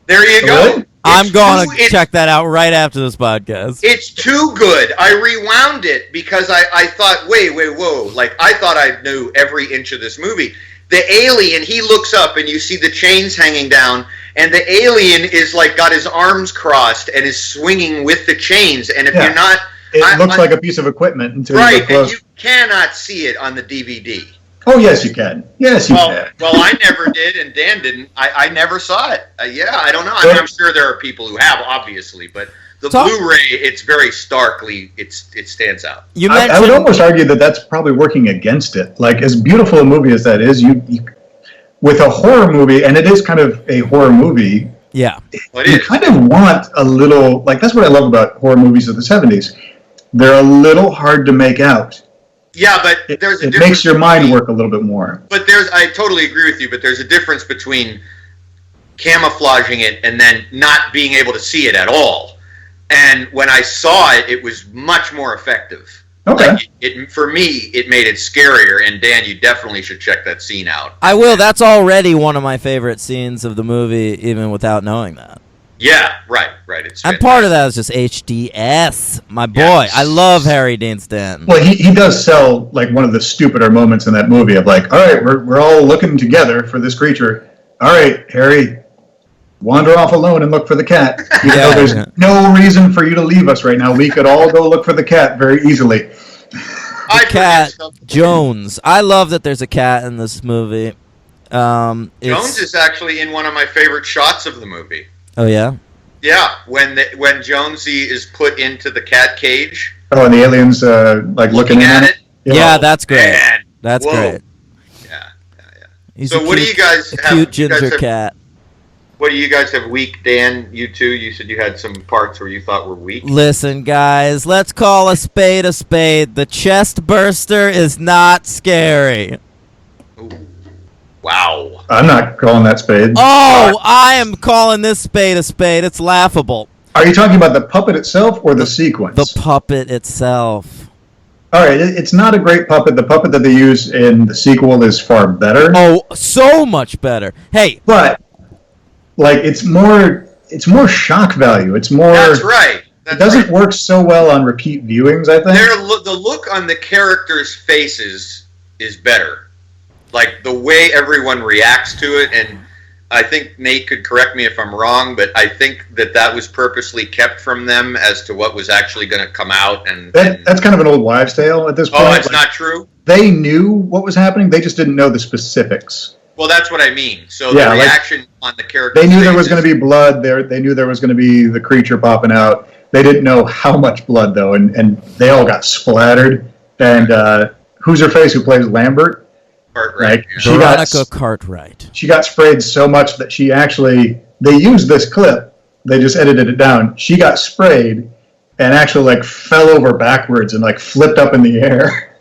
There you go. Really? I'm going to it's- check that out right after this podcast. It's too good. I rewound it because I thought, wait, whoa. Like, I thought I knew every inch of this movie. The alien, he looks up and you see the chains hanging down, and the alien is like got his arms crossed and is swinging with the chains. And if Yeah. you're not... It looks like a piece of equipment until you Right, get close. and you cannot see it on the DVD. Oh, yes, you can. Yes, you can. Well, I never did, and Dan didn't. I never saw it. Yeah, I don't know. I mean, I'm sure there are people who have, obviously, but the Blu-ray, it's very starkly, it stands out. You I mentioned would almost argue that that's probably working against it. Like, as beautiful a movie as that is, you with a horror movie, and it is kind of a horror movie, yeah. Well, it you is. kind of want a little, like, that's what I love about horror movies of the 70s. They're a little hard to make out. Yeah, but there's a It difference. makes your mind work a little bit more. But I totally agree with you, but there's a difference between camouflaging it and then not being able to see it at all. And when I saw it, it was much more effective. Okay. Like for me, it made it scarier. And Dan, you definitely should check that scene out. I will. That's already one of my favorite scenes of the movie, even without knowing that. Yeah, right. It's And part of that is just HDS, my boy. Yes. I love Harry Dean Stanton. Well, he does sell, like, one of the stupider moments in that movie of, like, all right, we're all looking together for this creature. All right, Harry, wander off alone and look for the cat. Even though there's no reason for you to leave us right now. We could all go look for the cat very easily. I Cat Jones. I love that there's a cat in this movie. Jones is actually in one of my favorite shots of the movie. Oh yeah. Yeah, when Jonesy is put into the cat cage, Oh, and the aliens, like, looking in at on it. Yeah, that's great. Man, That's whoa. great. Yeah. He's So a what do cute- you guys a have? cute You guys ginger have- cat. What do you guys have weak? Dan, you too. You said you had some parts where you thought were weak. Listen, guys, let's call a spade a spade. The chest burster is not scary. Ooh. Wow. I'm not calling that spade. Oh, I am calling this spade a spade. It's laughable. Are you talking about the puppet itself or the sequence? The puppet itself. All right, it's not a great puppet. The puppet that they use in the sequel is far better. Oh, so much better. Hey, But, like, it's more shock value. It's more. That's right. It doesn't work so well on repeat viewings, I think. The look on the characters' faces is better. Like the way everyone reacts to it, and I think Nate could correct me if I'm wrong, but I think that was purposely kept from them as to what was actually going to come out. And That's kind of an old wives' tale at this point. oh, it's Like, not true. They knew what was happening. They just didn't know the specifics. Well, that's what I mean. So Yeah, the like, reaction on the characters' They knew there was faces- going to be blood. They knew there was going to be the creature popping out. They didn't know how much blood, though, and they all got splattered. And who's her face? Who plays Lambert? part, right? Like, yeah. she Veronica Cartwright. She got sprayed so much that she actually. They used this clip. They just edited it down. She got sprayed and actually, like, fell over backwards and, like, flipped up in the air.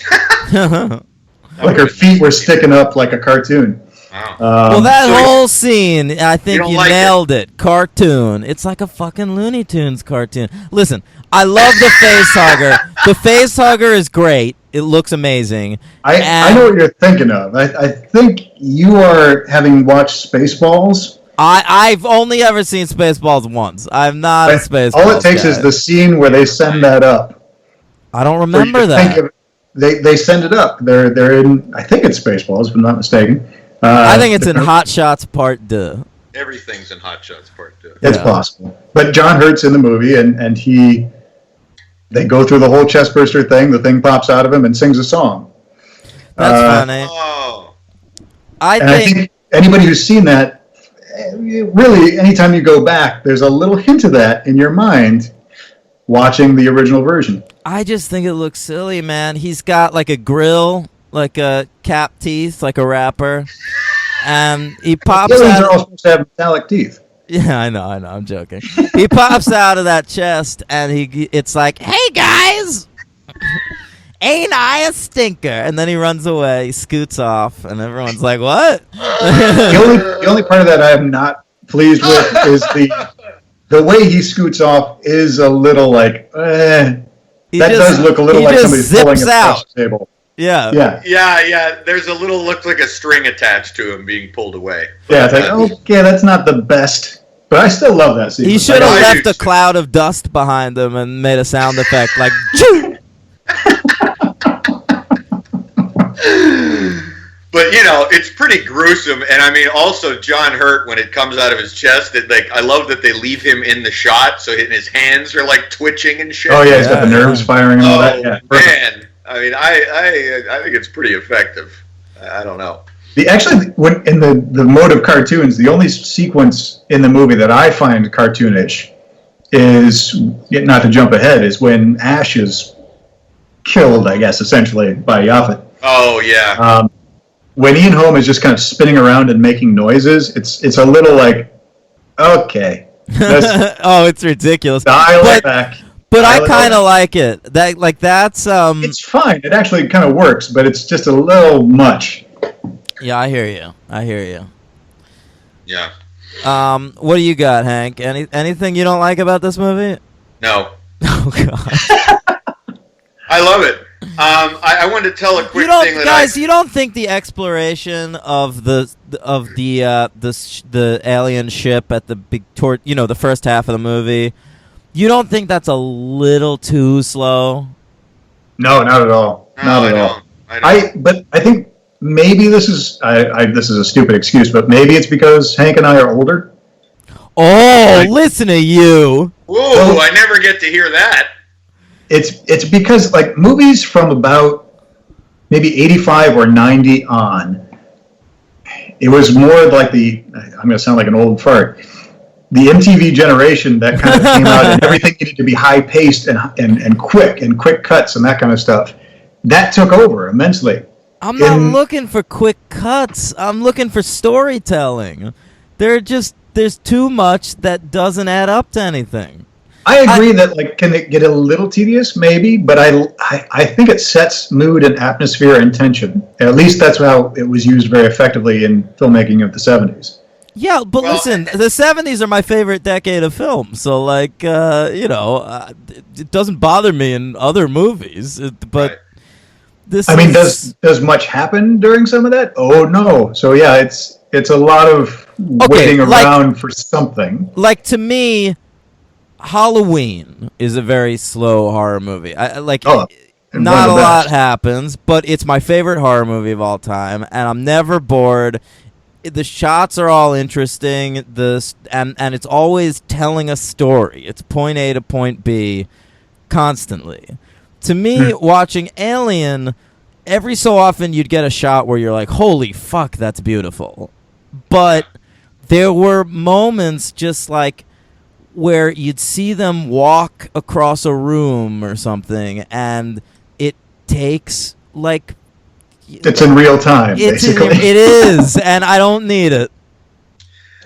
Like her feet were sticking up like a cartoon. Wow. Well, that so- whole scene, I think don't you like nailed it. Cartoon. It's like a fucking Looney Tunes cartoon. Listen, I love the face hugger. The face hugger is great. It looks amazing. I know what you're thinking of. I think you are, having watched Spaceballs. I've only ever seen Spaceballs once. I'm not a Spaceballs All it takes guy. is the scene where they send that up. I don't So you remember can that. think of- They send it up. They're in. I think it's Spaceballs, if I'm not mistaken. I think it's in Hot Shots Part 2. Everything's in Hot Shots Part 2. It's Yeah. possible. But John Hurt's in the movie, and they go through the whole chestburster thing. The thing pops out of him and sings a song. That's funny. Oh. I And I think think anybody who's seen that, really, anytime you go back, there's a little hint of that in your mind watching the original version. I just think it looks silly, man. He's got like a grill, like a cap teeth, like a rapper, and he pops Aliens are all out. supposed to have metallic teeth. Yeah, I know. I'm joking. He pops out of that chest, and it's like, "Hey guys, ain't I a stinker?" And then he runs away, scoots off, and everyone's like, "What?" The only part of that I am not pleased with is the way he scoots off is a little like, does look a little like somebody's pulling a press table. Yeah. There's a little look like a string attached to him being pulled away. Yeah, it's like, okay, that's not the best, but I still love that scene. He should have left a cloud of dust behind him and made a sound effect like, "Choo!" But it's pretty gruesome, and I mean, also John Hurt, when it comes out of his chest, I love that they leave him in the shot, so his hands are like twitching and shit. Oh yeah, he's got the nerves firing and all that. Yeah, man, I mean, I think it's pretty effective. I don't know. When in the mode of cartoons, the only sequence in the movie that I find cartoonish is, not to jump ahead, is when Ash is killed, I guess, essentially by Yaphet. Oh yeah. When Ian Holm is just kind of spinning around and making noises, it's a little like, okay. Oh, it's ridiculous. Dial it back. But I kind of like it. That's It's fine. It actually kind of works, but it's just a little much. Yeah, I hear you. Yeah. What do you got, Hank? Anything you don't like about this movie? No. Oh God. I love it. I wanted to tell a quick thing that guys, you don't think the exploration of the alien ship at the big the first half of the movie, you don't think that's a little too slow? No, not at all. Not at all. But I think maybe this is this is a stupid excuse, but maybe it's because Hank and I are older. Oh, listen to you. Whoa, I never get to hear that. It's because like movies from about maybe 85 or 90 on, it was more like I'm going to sound like an old fart, the MTV generation that kind of came out and everything needed to be high paced and quick cuts and that kind of stuff. That took over immensely. I'm not looking for quick cuts. I'm looking for storytelling. There's too much that doesn't add up to anything. I agree that can it get a little tedious? Maybe, but I think it sets mood and atmosphere and tension. At least that's how it was used very effectively in filmmaking of the 70s. Yeah, but listen, the 70s are my favorite decade of film, so it doesn't bother me in other movies. But this. I mean, does much happen during some of that? Oh no! So yeah, it's a lot of waiting around for something. Like to me, Halloween is a very slow horror movie. Not a lot happens, but it's my favorite horror movie of all time, and I'm never bored. The shots are all interesting. And it's always telling a story. It's point A to point B constantly. To me, watching Alien, every so often you'd get a shot where you're like, holy fuck, that's beautiful. But there were moments just like where you'd see them walk across a room or something, and it takes like... It's in real time, basically. It is, and I don't need it.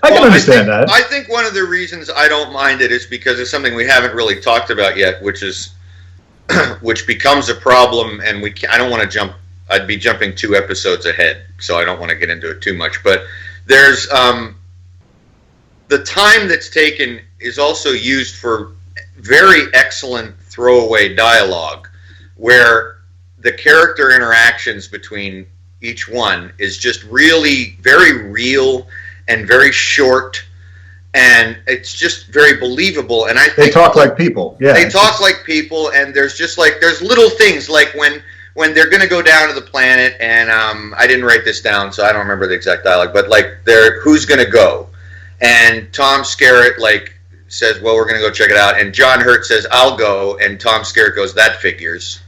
I can understand that. I think one of the reasons I don't mind it is because it's something we haven't really talked about yet, which becomes a problem, and I don't want to jump. I'd be jumping 2 episodes ahead, so I don't want to get into it too much. But there's the time that's taken is also used for very excellent throwaway dialogue, where the character interactions between each one is just really very real and very short, and it's just very believable. And I think they talk like people. Yeah, they talk like people, and there's little things like when they're going to go down to the planet, and I didn't write this down, so I don't remember the exact dialogue, but who's going to go, and Tom Skerritt says, well, we're going to go check it out, and John Hurt says, I'll go, and Tom Skerritt goes, that figures.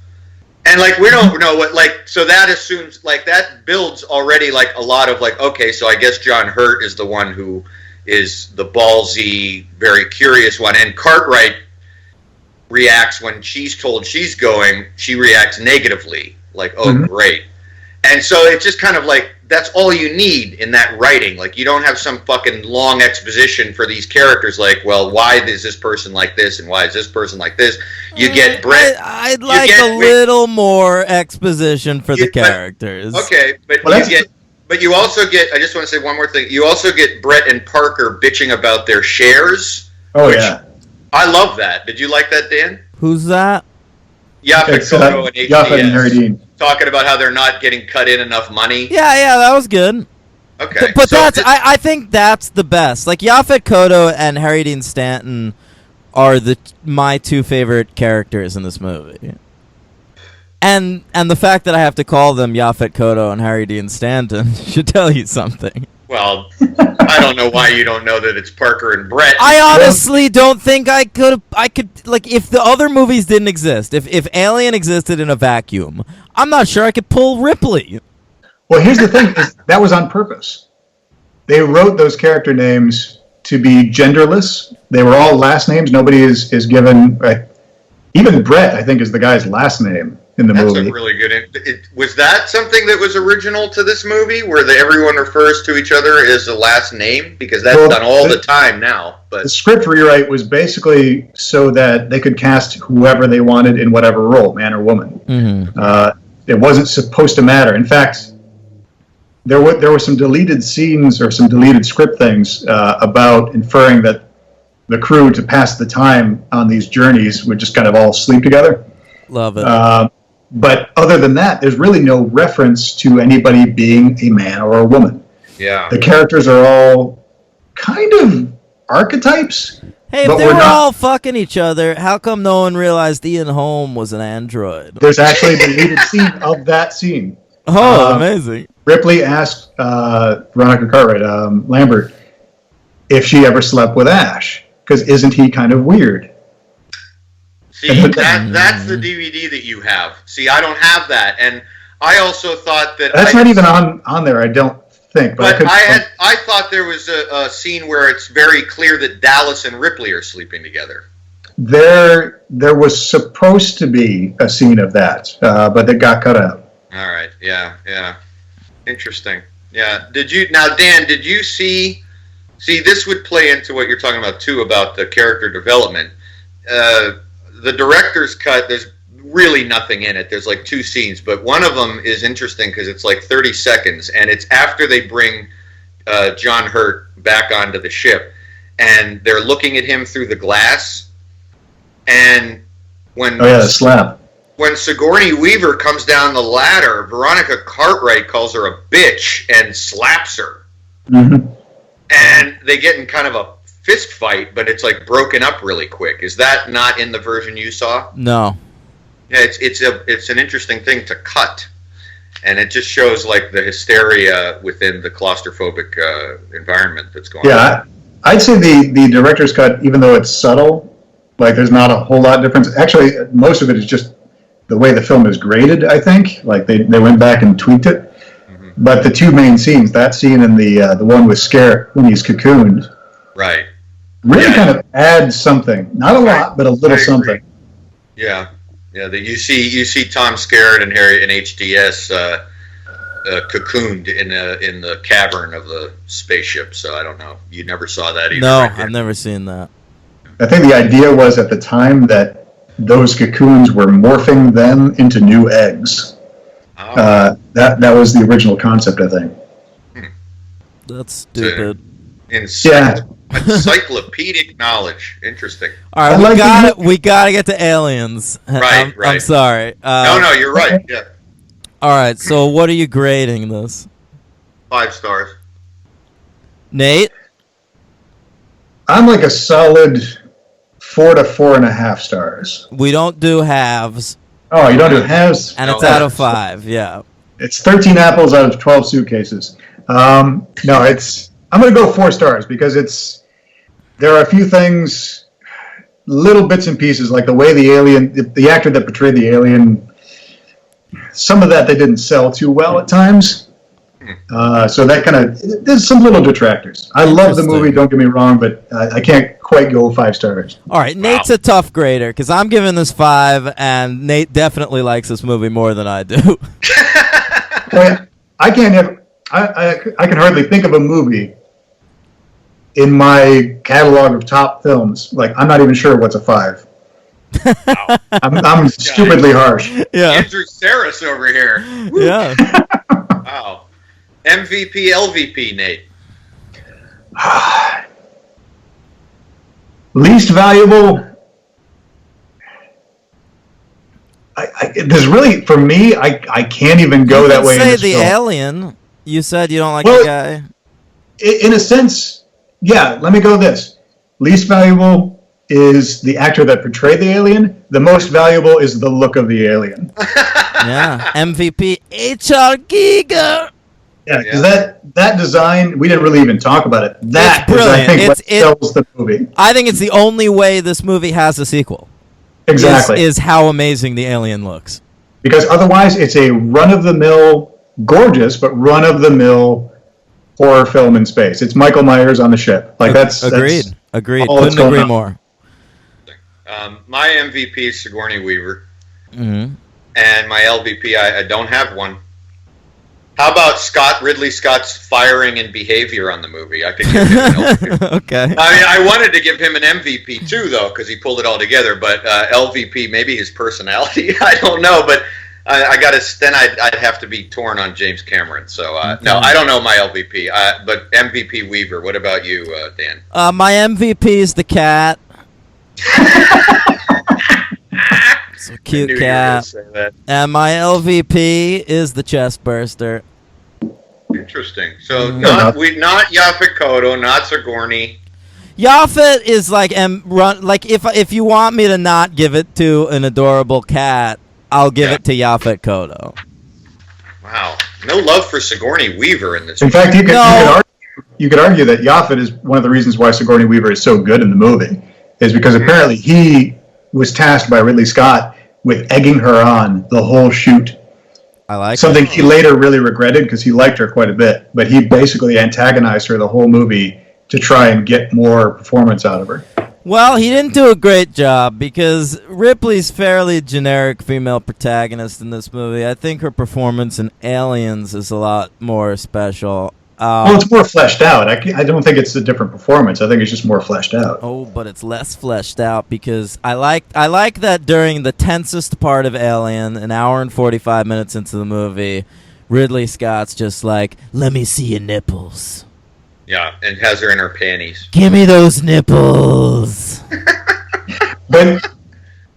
And we don't know what so that assumes that builds already a lot of okay, so I guess John Hurt is the one who is the ballsy, very curious one, and Cartwright reacts when she's told she's going, she reacts negatively, great. And so it's just kind of that's all you need in that writing. Like, you don't have some fucking long exposition for these characters. Like, well, why is this person like this, and why is this person like this? You get Brett. I'd like a little more exposition for the characters. Okay, but you also get. I just want to say one more thing. You also get Brett and Parker bitching about their shares. Oh yeah, I love that. Did you like that, Dan? Who's that? Yaphet Kotto and Yaphet and Harry Dean. Talking about how they're not getting cut in enough money. Yeah, that was good. Okay. But I think that's the best. Like, Yaphet Kotto and Harry Dean Stanton are my two favorite characters in this movie. And the fact that I have to call them Yaphet Kotto and Harry Dean Stanton should tell you something. Well, I don't know why you don't know that it's Parker and Brett. I honestly don't think I could, like, if the other movies didn't exist, if Alien existed in a vacuum, I'm not sure I could pull Ripley. Well, here's the thing, that was on purpose. They wrote those character names to be genderless. They were all last names. Nobody is given, even Brett, I think, is the guy's last name in the movie. That's a really good. Was that something that was original to this movie, where everyone refers to each other as a last name? Because that's done all the time now. But the script rewrite was basically so that they could cast whoever they wanted in whatever role, man or woman. Mm-hmm. It wasn't supposed to matter. In fact, there were some deleted scenes or some deleted script things about inferring that the crew, to pass the time on these journeys, would just kind of all sleep together. Love it. But other than that, there's really no reference to anybody being a man or a woman. Yeah. The characters are all kind of archetypes. Hey, if they were all fucking each other, how come no one realized Ian Holm was an android? There's actually a deleted scene of that scene. Oh, amazing. Ripley asked Veronica Cartwright, Lambert, if she ever slept with Ash, because isn't he kind of weird? See, that's the DVD that you have. See, I don't have that, and I also thought that that's not even on there. I don't think. But I thought there was a scene where it's very clear that Dallas and Ripley are sleeping together. There was supposed to be a scene of that, but it got cut out. All right. Yeah. Interesting. Yeah. Dan? Did you see? See, this would play into what you're talking about too, about the character development. The director's cut, there's really nothing in it. There's like 2 scenes, but one of them is interesting because it's like 30 seconds, and it's after they bring John Hurt back onto the ship, and they're looking at him through the glass, and the slab. When Sigourney Weaver comes down the ladder, Veronica Cartwright calls her a bitch and slaps her. Mm-hmm. And they get in kind of a fist fight, but it's like broken up really quick. Is that not in the version you saw? No. Yeah, it's an interesting thing to cut, and it just shows like the hysteria within the claustrophobic environment that's going on. Yeah, I'd say the director's cut, even though it's subtle, like there's not a whole lot of difference. Actually, most of it is just the way the film is graded, I think. Like they went back and tweaked it. Mm-hmm. But the 2 main scenes, that scene and the one with Scare when he's cocooned, right, really kind of adds something. Not a lot, but a little something. Yeah. That you see Tom Skerritt and Harry and HDS cocooned in the cavern of the spaceship. So I don't know. You never saw that either. No, right? I've never seen that. I think the idea was at the time that those cocoons were morphing them into new eggs. Oh. That was the original concept, I think. That's stupid. Encyclopedic knowledge. Interesting. All right, we gotta get to Aliens. Right. I'm sorry. No, you're right. Yeah. All right, so what are you grading this? 5 stars. Nate? I'm like a solid 4 to 4.5 stars. We don't do halves. Oh, you don't do halves? And it's out of 5, yeah. It's 13 apples out of 12 suitcases. I'm going to go 4 stars because there are a few things, little bits and pieces, like the way the actor that portrayed the alien, some of that they didn't sell too well at times. So that kind of, there's some little detractors. I love the movie, don't get me wrong, but I can't quite go 5 stars. All right, Nate's a tough grader because I'm giving this 5, and Nate definitely likes this movie more than I do. I can't have. I can hardly think of a movie in my catalog of top films. Like, I'm not even sure what's a 5. Wow. I'm stupidly harsh. Yeah. Andrew Saris over here. Yeah. Wow. MVP, LVP, Nate. Least valuable. There's really, for me, I can't even go that way. Say in this the film. alien. You said you don't like Well, the guy. In a sense, yeah. Let me go this. Least valuable is the actor that portrayed the alien. The most valuable is the look of the alien. Yeah. MVP H.R. Giger. Yeah, because that design, we didn't really even talk about it. That It's is, I brilliant. think, what sells the movie. I think it's the only way this movie has a sequel. Exactly. Is how amazing the alien looks. Because otherwise, it's a run-of-the-mill, gorgeous, but run-of-the-mill horror film in space. It's Michael Myers on the ship. Like Agreed. That's Agreed. all that's Couldn't going agree on. more. My MVP is Sigourney Weaver, Mm-hmm. and my LVP, I don't have one. How about Ridley Scott's firing and behavior on the movie? I could give him an LVP. Okay. I mean, I wanted to give him an MVP too, though, because he pulled it all together. But LVP, maybe his personality. I don't know, but I got to. Then I'd have to be torn on James Cameron. So no, I don't know my LVP. But MVP Weaver. What about you, Dan? My MVP is the cat. It's a cute I knew you were gonna cat. say that. And my LVP is the chest burster. Interesting. So enough. not Yaphet Kotto, not Sigourney. Yaphet is like if you want me to not give it to an adorable cat, I'll give it to Yaphet Kotto. Wow, no love for Sigourney Weaver in this. In fact, No. you could argue that Yaphet is one of the reasons why Sigourney Weaver is so good in the movie, is because apparently he was tasked by Ridley Scott with egging her on the whole shoot. I like Something it. he later really regretted because he liked her quite a bit, but he basically antagonized her the whole movie to try and get more performance out of her. Well, he didn't do a great job because Ripley's fairly generic female protagonist in this movie. I think her performance in Aliens is a lot more special. Well, it's more fleshed out. I don't think it's a different performance. I think it's just more fleshed out. Oh, but it's less fleshed out because I like that during the tensest part of Alien, an hour and 45 minutes into the movie, Ridley Scott's just like, let me see your nipples. Yeah, and has her in her panties. Give me those nipples. But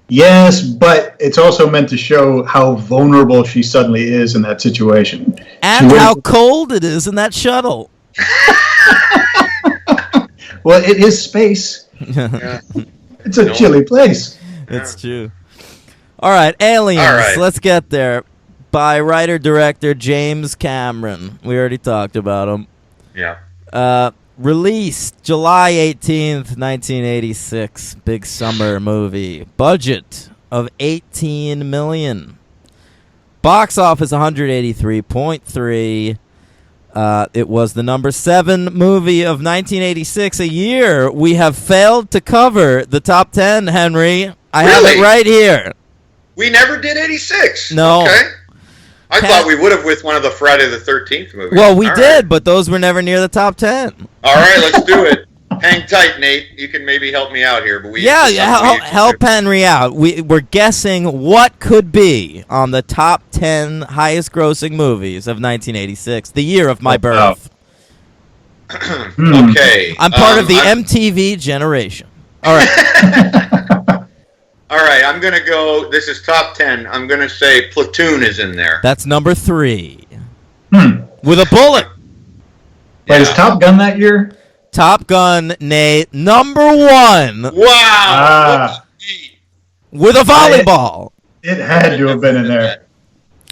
yes, but it's also meant to show how vulnerable she suddenly is in that situation. And She how wouldn't- cold it is in that shuttle. Well, it is space. Yeah. It's a No. chilly place. It's true. All right, Aliens. All right. Let's get there. By writer-director James Cameron. We already talked about him. Yeah. Released July 18th, 1986. Big summer movie. Budget of $18 million. Box office 183.3. It was the number 7 movie of 1986, a year we have failed to cover the top 10, Henry. I have Really? it right here. We never did 86. No. Okay. I Cat- thought we would have with one of the Friday the 13th movies. Well, we All did, right. but those were never near the top 10. All right, let's do it. Hang tight, Nate. You can maybe help me out here. But Help Henry out. We're guessing what could be on the top 10 highest grossing movies of 1986, the year of my birth. Okay. I'm part of the I'm- MTV generation. All right. All right, I'm going to go. This is top 10. I'm going to say Platoon is in there. That's number 3. Hmm. With a bullet. Wait, is Yeah. Top Gun that year? Top Gun, Nate, number 1 Wow. Ah. Whoopsie. with a volleyball. It had to have been in there.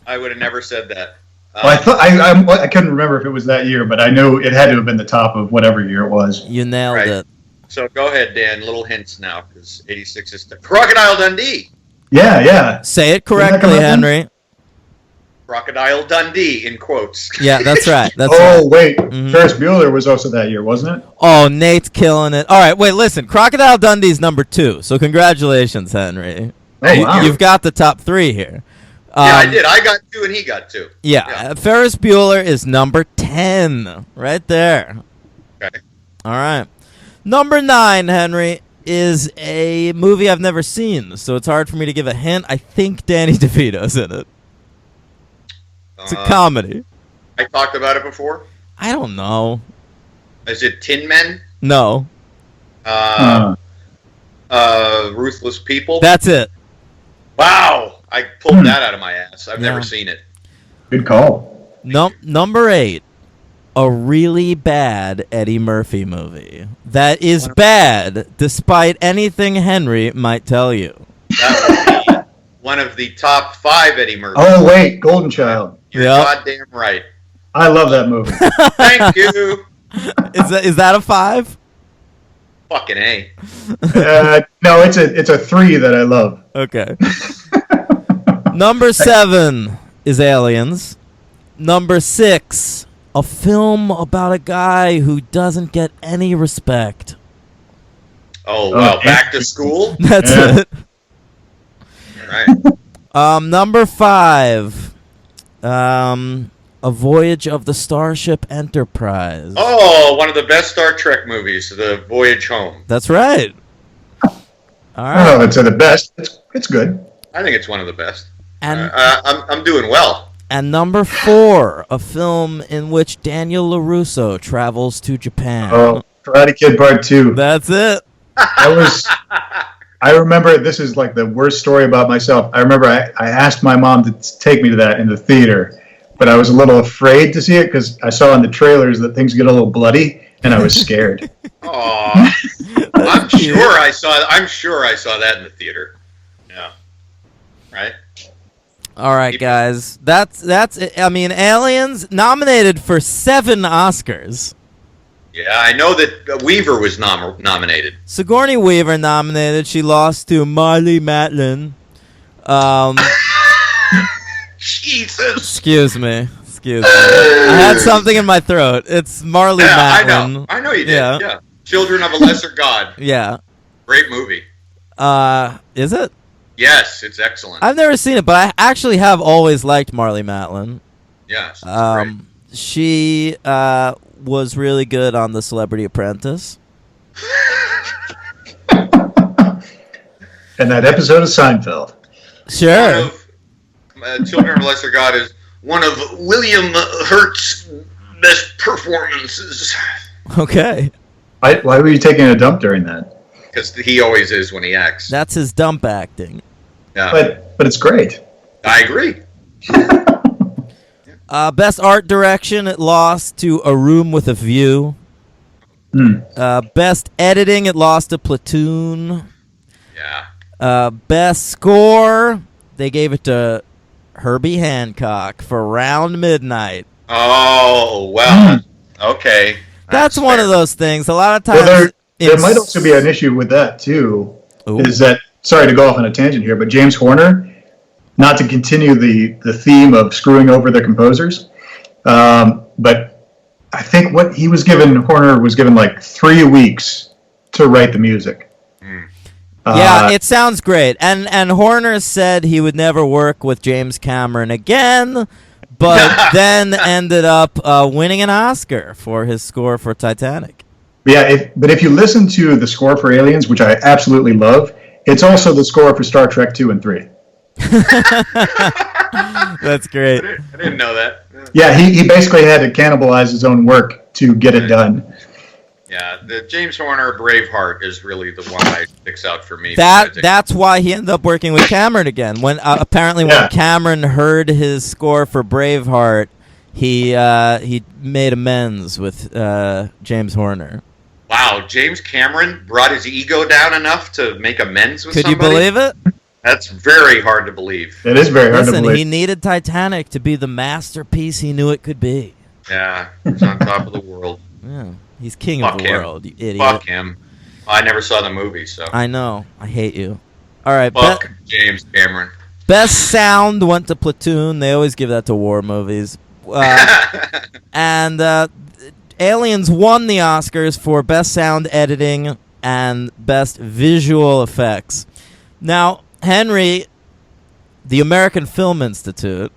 I would have never said that. Well, I thought I couldn't remember if it was that year, but I knew it had to have been the top of whatever year it was. You nailed Right. it. So go ahead, Dan. Little hints now, because 86 is the Crocodile Dundee. Yeah, yeah. Say it Didn't that correctly, come up then? Henry. Crocodile Dundee in quotes. Yeah, that's right. That's Oh, right. wait. Mhm. Ferris Bueller was also that year, wasn't it? Oh, Nate's killing it. All right, wait, listen. Crocodile Dundee's number 2, so congratulations, Henry. Oh, wow. You've got the top 3 here. I did. I got 2 and he got 2. Yeah, Ferris Bueller is number 10, right there. Okay. All right. Number 9, Henry, is a movie I've never seen, so it's hard for me to give a hint. I think Danny DeVito's in it. It's a comedy. I talked about it before. I don't know. Is it Tin Men? No. Ruthless People? That's it. Wow. I pulled that out of my ass. I've never seen it. Good call. Number 8, a really bad Eddie Murphy movie that is bad despite anything Henry might tell you. That would be one of the top 5 Eddie Murphy. Oh, wait. Golden Child. You're goddamn right. I love that movie. Thank you. Is that a 5? Fucking A. No, it's a 3 that I love. Okay. Number 7 is Aliens. Number 6, a film about a guy who doesn't get any respect. Oh, wow. Back to School? That's it. Right. Number 5, A Voyage of the Starship Enterprise. Oh, one of the best Star Trek movies, The Voyage Home. That's right. All I don't know right. if it's the best. It's good. I think it's one of the best. And I'm doing well. and number 4, a film in which Daniel LaRusso travels to Japan. Oh, Karate Kid Part 2. That's it. I remember, this is like the worst story about myself. I remember I asked my mom to take me to that in the theater, but I was a little afraid to see it because I saw in the trailers that things get a little bloody, and I was scared. Aw. I'm sure I saw that in the theater. Yeah. Right? All right, guys. That's it. I mean, Aliens nominated for 7 Oscars. Yeah, I know that Weaver was nominated. Sigourney Weaver nominated. She lost to Marlee Matlin. Jesus. Excuse me. I had something in my throat. It's Marlee Matlin. I know you did. Yeah. Children of a Lesser God. Yeah. Great movie. Is it? Yes, it's excellent. I've never seen it, but I actually have always liked Marlee Matlin. Yes. Great. She was really good on The Celebrity Apprentice. And that episode of Seinfeld. Sure. One of Children of a Lesser God is one of William Hurt's best performances. Okay. Why were you taking a dump during that? Because he always is when he acts. That's his dump acting. Yeah. But it's great. I agree. Best art direction, it lost to A Room with a View. Best editing, it lost to Platoon. Yeah. Best score, they gave it to Herbie Hancock for Round Midnight. Oh, well. Okay. That's one fair. of those things. A lot of times... Well, there might also be an issue with that, too. Ooh. Is that, sorry to go off on a tangent here, but James Horner, not to continue the theme of screwing over the composers, but I think Horner was given like 3 weeks to write the music. Yeah, it sounds great. And Horner said he would never work with James Cameron again, but then ended up winning an Oscar for his score for Titanic. Yeah, but if you listen to the score for Aliens, which I absolutely love, it's also the score for Star Trek 2 and 3. That's great. I didn't know that. Yeah, he basically had to cannibalize his own work to get it done. Yeah, the James Horner Braveheart is really the one that sticks out for me. That's why he ended up working with Cameron again. When apparently when Cameron heard his score for Braveheart, he made amends with James Horner. Wow, James Cameron brought his ego down enough to make amends with somebody? Could you believe it? That's very hard to believe. It is very hard to Listen, believe. he needed Titanic to be the masterpiece he knew it could be. Yeah, he's on top of the world. Yeah, he's king Fuck of the him. world, you idiot. Fuck him. I never saw the movie, so. I know. I hate you. All right. Fuck James Cameron. Best sound went to Platoon. They always give that to war movies. And Aliens won the Oscars for Best Sound Editing and Best Visual Effects. Now, Henry, the American Film Institute,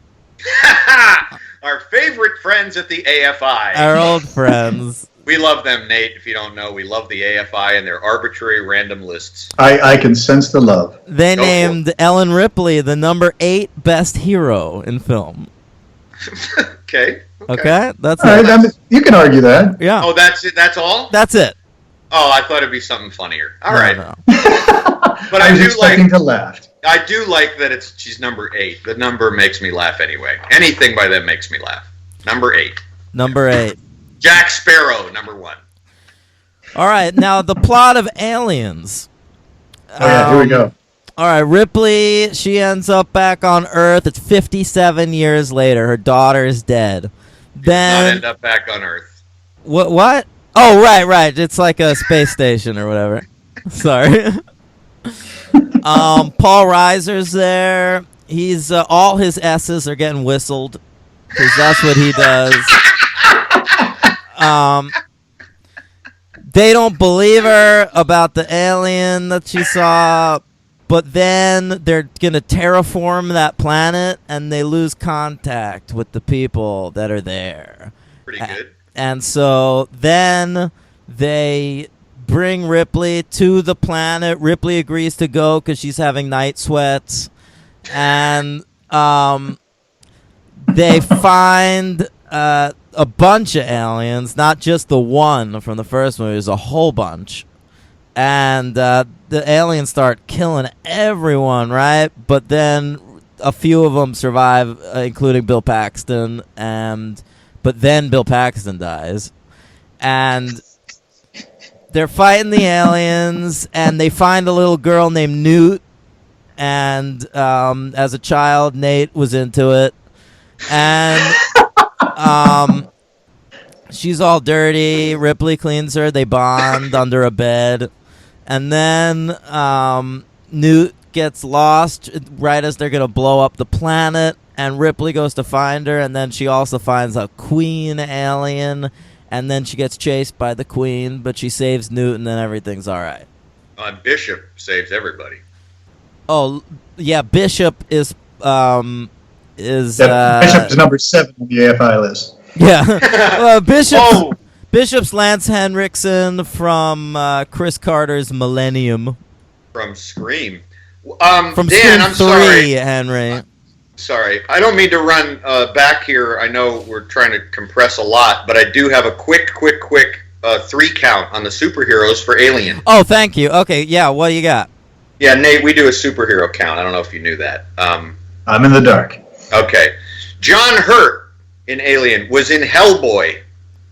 Our favorite friends at the AFI. our old friends. We love them, Nate. If you don't know, we love the AFI and their arbitrary random lists. I can sense the love. They Go for named Ellen Ripley the number 8 best hero in film. Okay. Okay, that's All right, it. I mean, you can argue that. Yeah, Oh, that's it. That's all. that's it. Oh, I thought it'd be something funnier. All No, right, no. but I I was do expecting like. to laugh. I do like that she's number 8. The number makes me laugh anyway. Anything by them makes me laugh. Number 8. Number 8. Jack Sparrow, number 1. All right, now the plot of Aliens. Oh yeah, here we go. All right, Ripley, she ends up back on Earth. It's 57 years later. Her daughter is dead. Not Then end up back on Earth. what? Oh, right. It's like a space station or whatever. Sorry. Paul Reiser's there. He's all his S's are getting whistled because that's what he does. They don't believe her about the alien that she saw, but then they're gonna terraform that planet and they lose contact with the people that are there. Pretty good. And so then they bring Ripley to the planet. Ripley agrees to go because she's having night sweats. And they find a bunch of aliens, not just the one from the first movie. There's a whole bunch. And the aliens start killing everyone, right? But then a few of them survive, including Bill Paxton. But then Bill Paxton dies. And they're fighting the aliens, and they find a little girl named Newt. And as a child, Nate was into it. And she's all dirty. Ripley cleans her. They bond under a bed. And then Newt gets lost right as they're going to blow up the planet. And Ripley goes to find her. And then she also finds a queen alien. And then she gets chased by the queen. But she saves Newt, and then everything's all right. Bishop saves everybody. Oh, yeah, Bishop is Bishop's number 7 on the AFI list. yeah. Oh, Bishop's Lance Henriksen from Chris Carter's Millennium. from Scream. From Dan, Scream I'm 3, sorry. Henry. Sorry, I don't mean to run back here. I know we're trying to compress a lot, but I do have a quick 3 count on the superheroes for Alien. Oh, thank you. Okay, yeah, what do you got? Yeah, Nate, we do a superhero count. I don't know if you knew that. I'm in the dark. Okay. John Hurt in Alien was in Hellboy.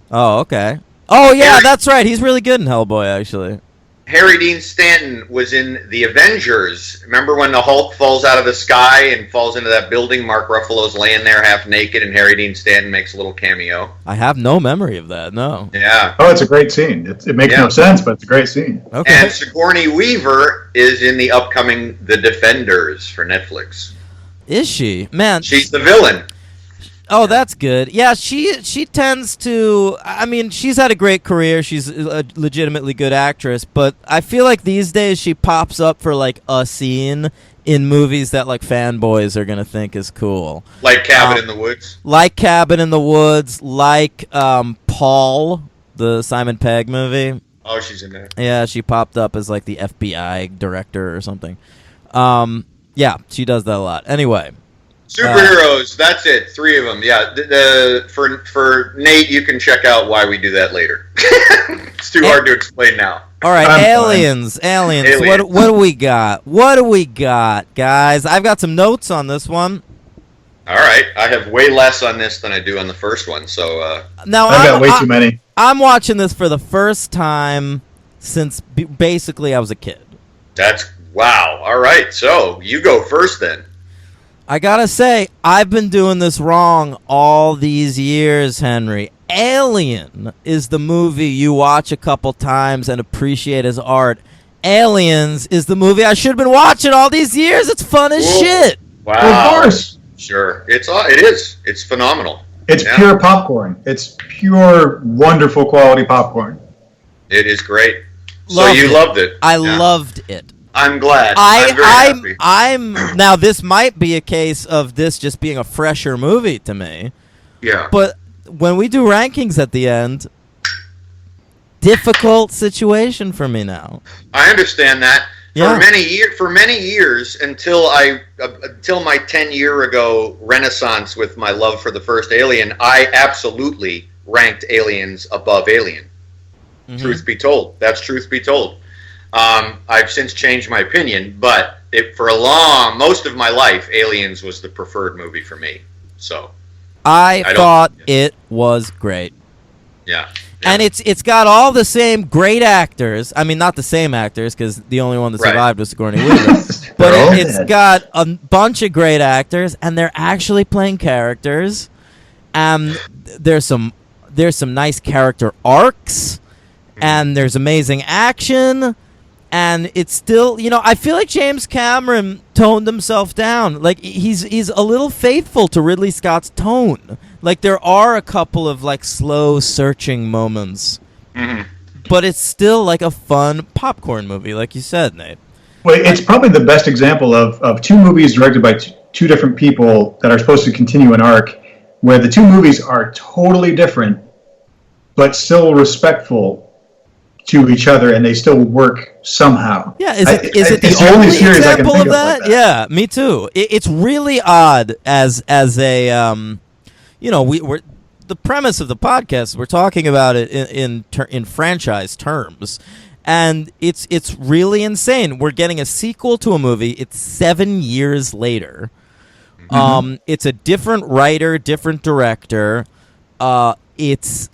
Oh, okay. Oh, yeah, Harry- that's right. He's really good in Hellboy, actually. Harry Dean Stanton was in The Avengers. Remember when the Hulk falls out of the sky and falls into that building? Mark Ruffalo's laying there half naked, and Harry Dean Stanton makes a little cameo. I have no memory of that, no. Yeah. Oh, it's a great scene. It makes Yeah. no sense, but it's a great scene. Okay. And Sigourney Weaver is in the upcoming The Defenders for Netflix. Is she? Man, She's the villain. oh, that's good. Yeah, she tends to. I mean, she's had a great career. She's a legitimately good actress, but I feel like these days she pops up for like a scene in movies that like fanboys are gonna think is cool, Like Cabin in the Woods. like Cabin in the Woods, like Paul, the Simon Pegg movie. Oh, she's in there. Yeah, she popped up as like the FBI director or something. Yeah, she does that a lot. Anyway. Superheroes, that's it. 3 of them. Yeah, for Nate, you can check out why we do that later. It's too hard to explain now. All right, I'm fine. aliens. Alien. What do we got? What do we got, guys? I've got some notes on this one. All right, I have way less on this than I do on the first one. So Now I've got way too many. I'm watching this for the first time since basically I was a kid. that's wow. All right, so you go first then. I gotta say, I've been doing this wrong all these years, Henry. Alien is the movie you watch a couple times and appreciate as art. Aliens is the movie I should have been watching all these years. It's fun as Whoa. shit. Wow. Of course. Sure, it is. It's phenomenal. It's Yeah. pure popcorn. It's pure, wonderful quality popcorn. It is great. So Loved you it. loved it. I Yeah. loved it. I'm glad. I'm very happy. I'm now. This might be a case of this just being a fresher movie to me. Yeah. But when we do rankings at the end, difficult situation for me now. I understand that. Yeah. For many years until my 10-year ago renaissance with my love for the first Alien, I absolutely ranked Aliens above Alien. Mm-hmm. Truth be told, that's truth be told. I've since changed my opinion, but most of my life, Aliens was the preferred movie for me. So I thought it was great. Yeah. And it's got all the same great actors. I mean, not the same actors, because the only one that survived was Sigourney Weaver. But it's got a bunch of great actors, and they're actually playing characters. There's some nice character arcs, and there's amazing action. And it's still, I feel like James Cameron toned himself down. Like, he's a little faithful to Ridley Scott's tone. Like, there are a couple of, like, slow searching moments. Mm-hmm. But it's still, like, a fun popcorn movie, like you said, Nate. Well, it's probably the best example of two movies directed by two different people that are supposed to continue an arc, where the two movies are totally different, but still respectful to each other, and they still work somehow. Yeah, is it the only example of that? Yeah, me too. It's really odd as a we're the premise of the podcast. We're talking about it in franchise terms, and it's really insane. We're getting a sequel to a movie. It's 7 years later. Mm-hmm. It's a different writer, different director. It's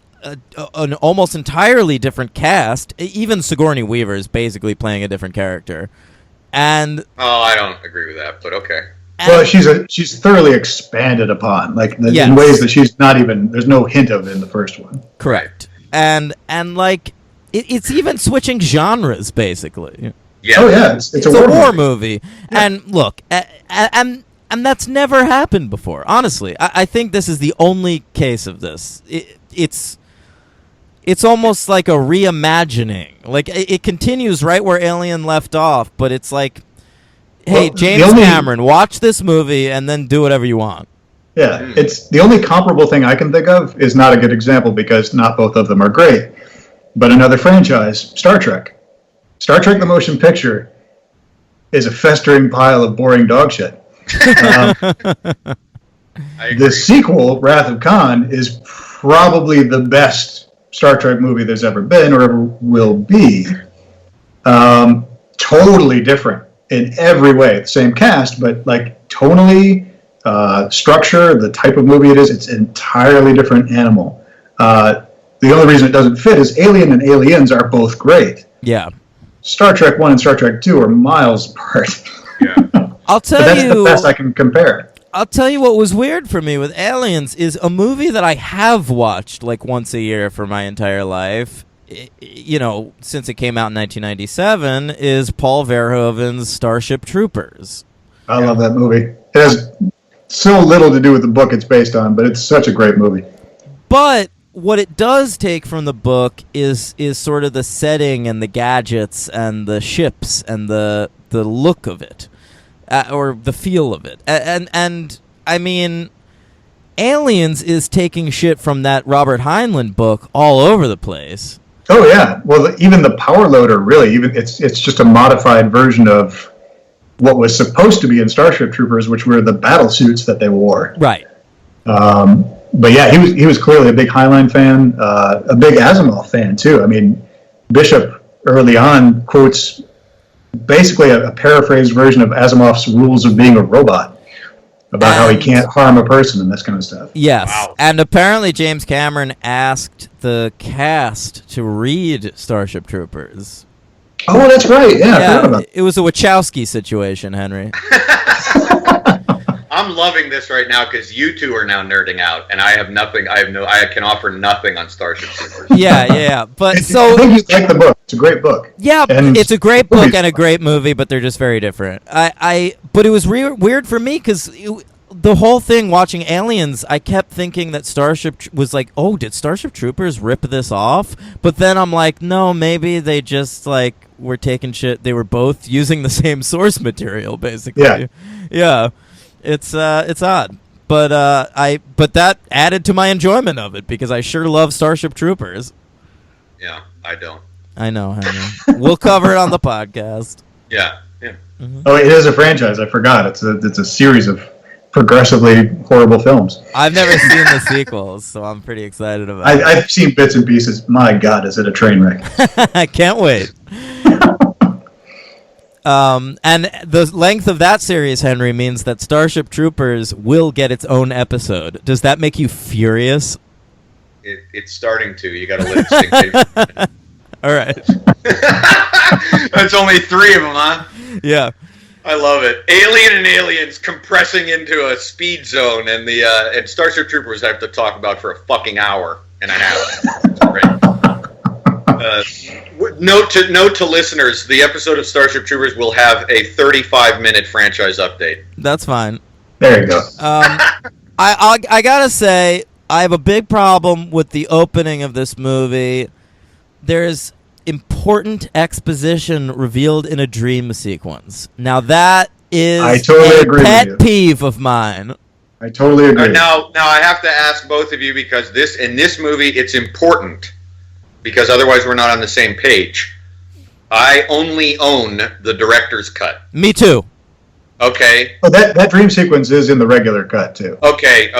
an almost entirely different cast. Even Sigourney Weaver is basically playing a different character. And I don't agree with that, but okay. Well, she's thoroughly expanded upon, like in ways that she's not even. There's no hint of in the first one. Correct. And like it's even switching genres basically. Yeah. Oh yeah, it's a war movie. Yeah. And look, and that's never happened before. Honestly, I think this is the only case of this. It's almost like a reimagining. Like, it continues right where Alien left off, but it's like, hey, James Cameron, watch this movie and then do whatever you want. Yeah, it's the only comparable thing I can think of is not a good example because not both of them are great. But another franchise, Star Trek. Star Trek the Motion Picture is a festering pile of boring dog shit. The sequel, Wrath of Khan, is probably the best Star Trek movie there's ever been or ever will be. Totally different in every way. The same cast, but like tonally, structure, the type of movie it is, it's an entirely different animal. The only reason it doesn't fit is Alien and Aliens are both great. Yeah. Star Trek 1 and Star Trek 2 are miles apart. Yeah. I'll tell you. That's the best I can compare. I'll tell you what was weird for me with Aliens is a movie that I have watched like once a year for my entire life, since it came out in 1997, is Paul Verhoeven's Starship Troopers. I love that movie. It has so little to do with the book it's based on, but it's such a great movie. But what it does take from the book is sort of the setting and the gadgets and the ships and the look of it. Or the feel of it. And I mean, Aliens is taking shit from that Robert Heinlein book all over the place. Oh, yeah. Well, even the power loader, really, it's just a modified version of what was supposed to be in Starship Troopers, which were the battle suits that they wore. Right. But yeah, he was clearly a big Heinlein fan, a big Asimov fan, too. I mean, Bishop early on quotes basically a paraphrased version of Asimov's Rules of Being a Robot about how he can't harm a person and this kind of stuff. Yes. Wow. And apparently James Cameron asked the cast to read Starship Troopers. Oh, that's right. Yeah, I forgot about that. It was a Wachowski situation, Henry. I'm loving this right now because you two are now nerding out, and I have nothing. I can offer nothing on Starship Troopers. Yeah. But I think you like the book. It's a great book. Yeah, it's a great book and a great movie, but they're just very different. But it was weird for me because the whole thing watching Aliens, I kept thinking that Starship was like, oh, did Starship Troopers rip this off? But then I'm like, no, maybe they just like were taking shit. They were both using the same source material, basically. Yeah. It's odd. But that added to my enjoyment of it because I sure love Starship Troopers. Yeah, I don't. I know, Henry. We'll cover it on the podcast. Yeah. Mm-hmm. Oh, it is a franchise. I forgot. It's a series of progressively horrible films. I've never seen the sequels, so I'm pretty excited about it. I've seen bits and pieces. My God, is it a train wreck? I can't wait. And the length of that series, Henry, means that Starship Troopers will get its own episode. Does that make you furious? It's starting to. You got to let it sink in. All right. That's only 3 of them, huh? Yeah. I love it. Alien and aliens compressing into a speed zone, and and Starship Troopers have to talk about for a fucking hour and a half. It's great. Note to listeners: the episode of Starship Troopers will have a 35-minute franchise update. That's fine. There you go. I gotta say, I have a big problem with the opening of this movie. There's important exposition revealed in a dream sequence. Now that is I totally agree pet with you. peeve of mine. I totally agree. Now I have to ask both of you because in this movie it's important because otherwise we're not on the same page. I only own the director's cut. Me too. Okay. Oh, that dream sequence is in the regular cut too. Okay.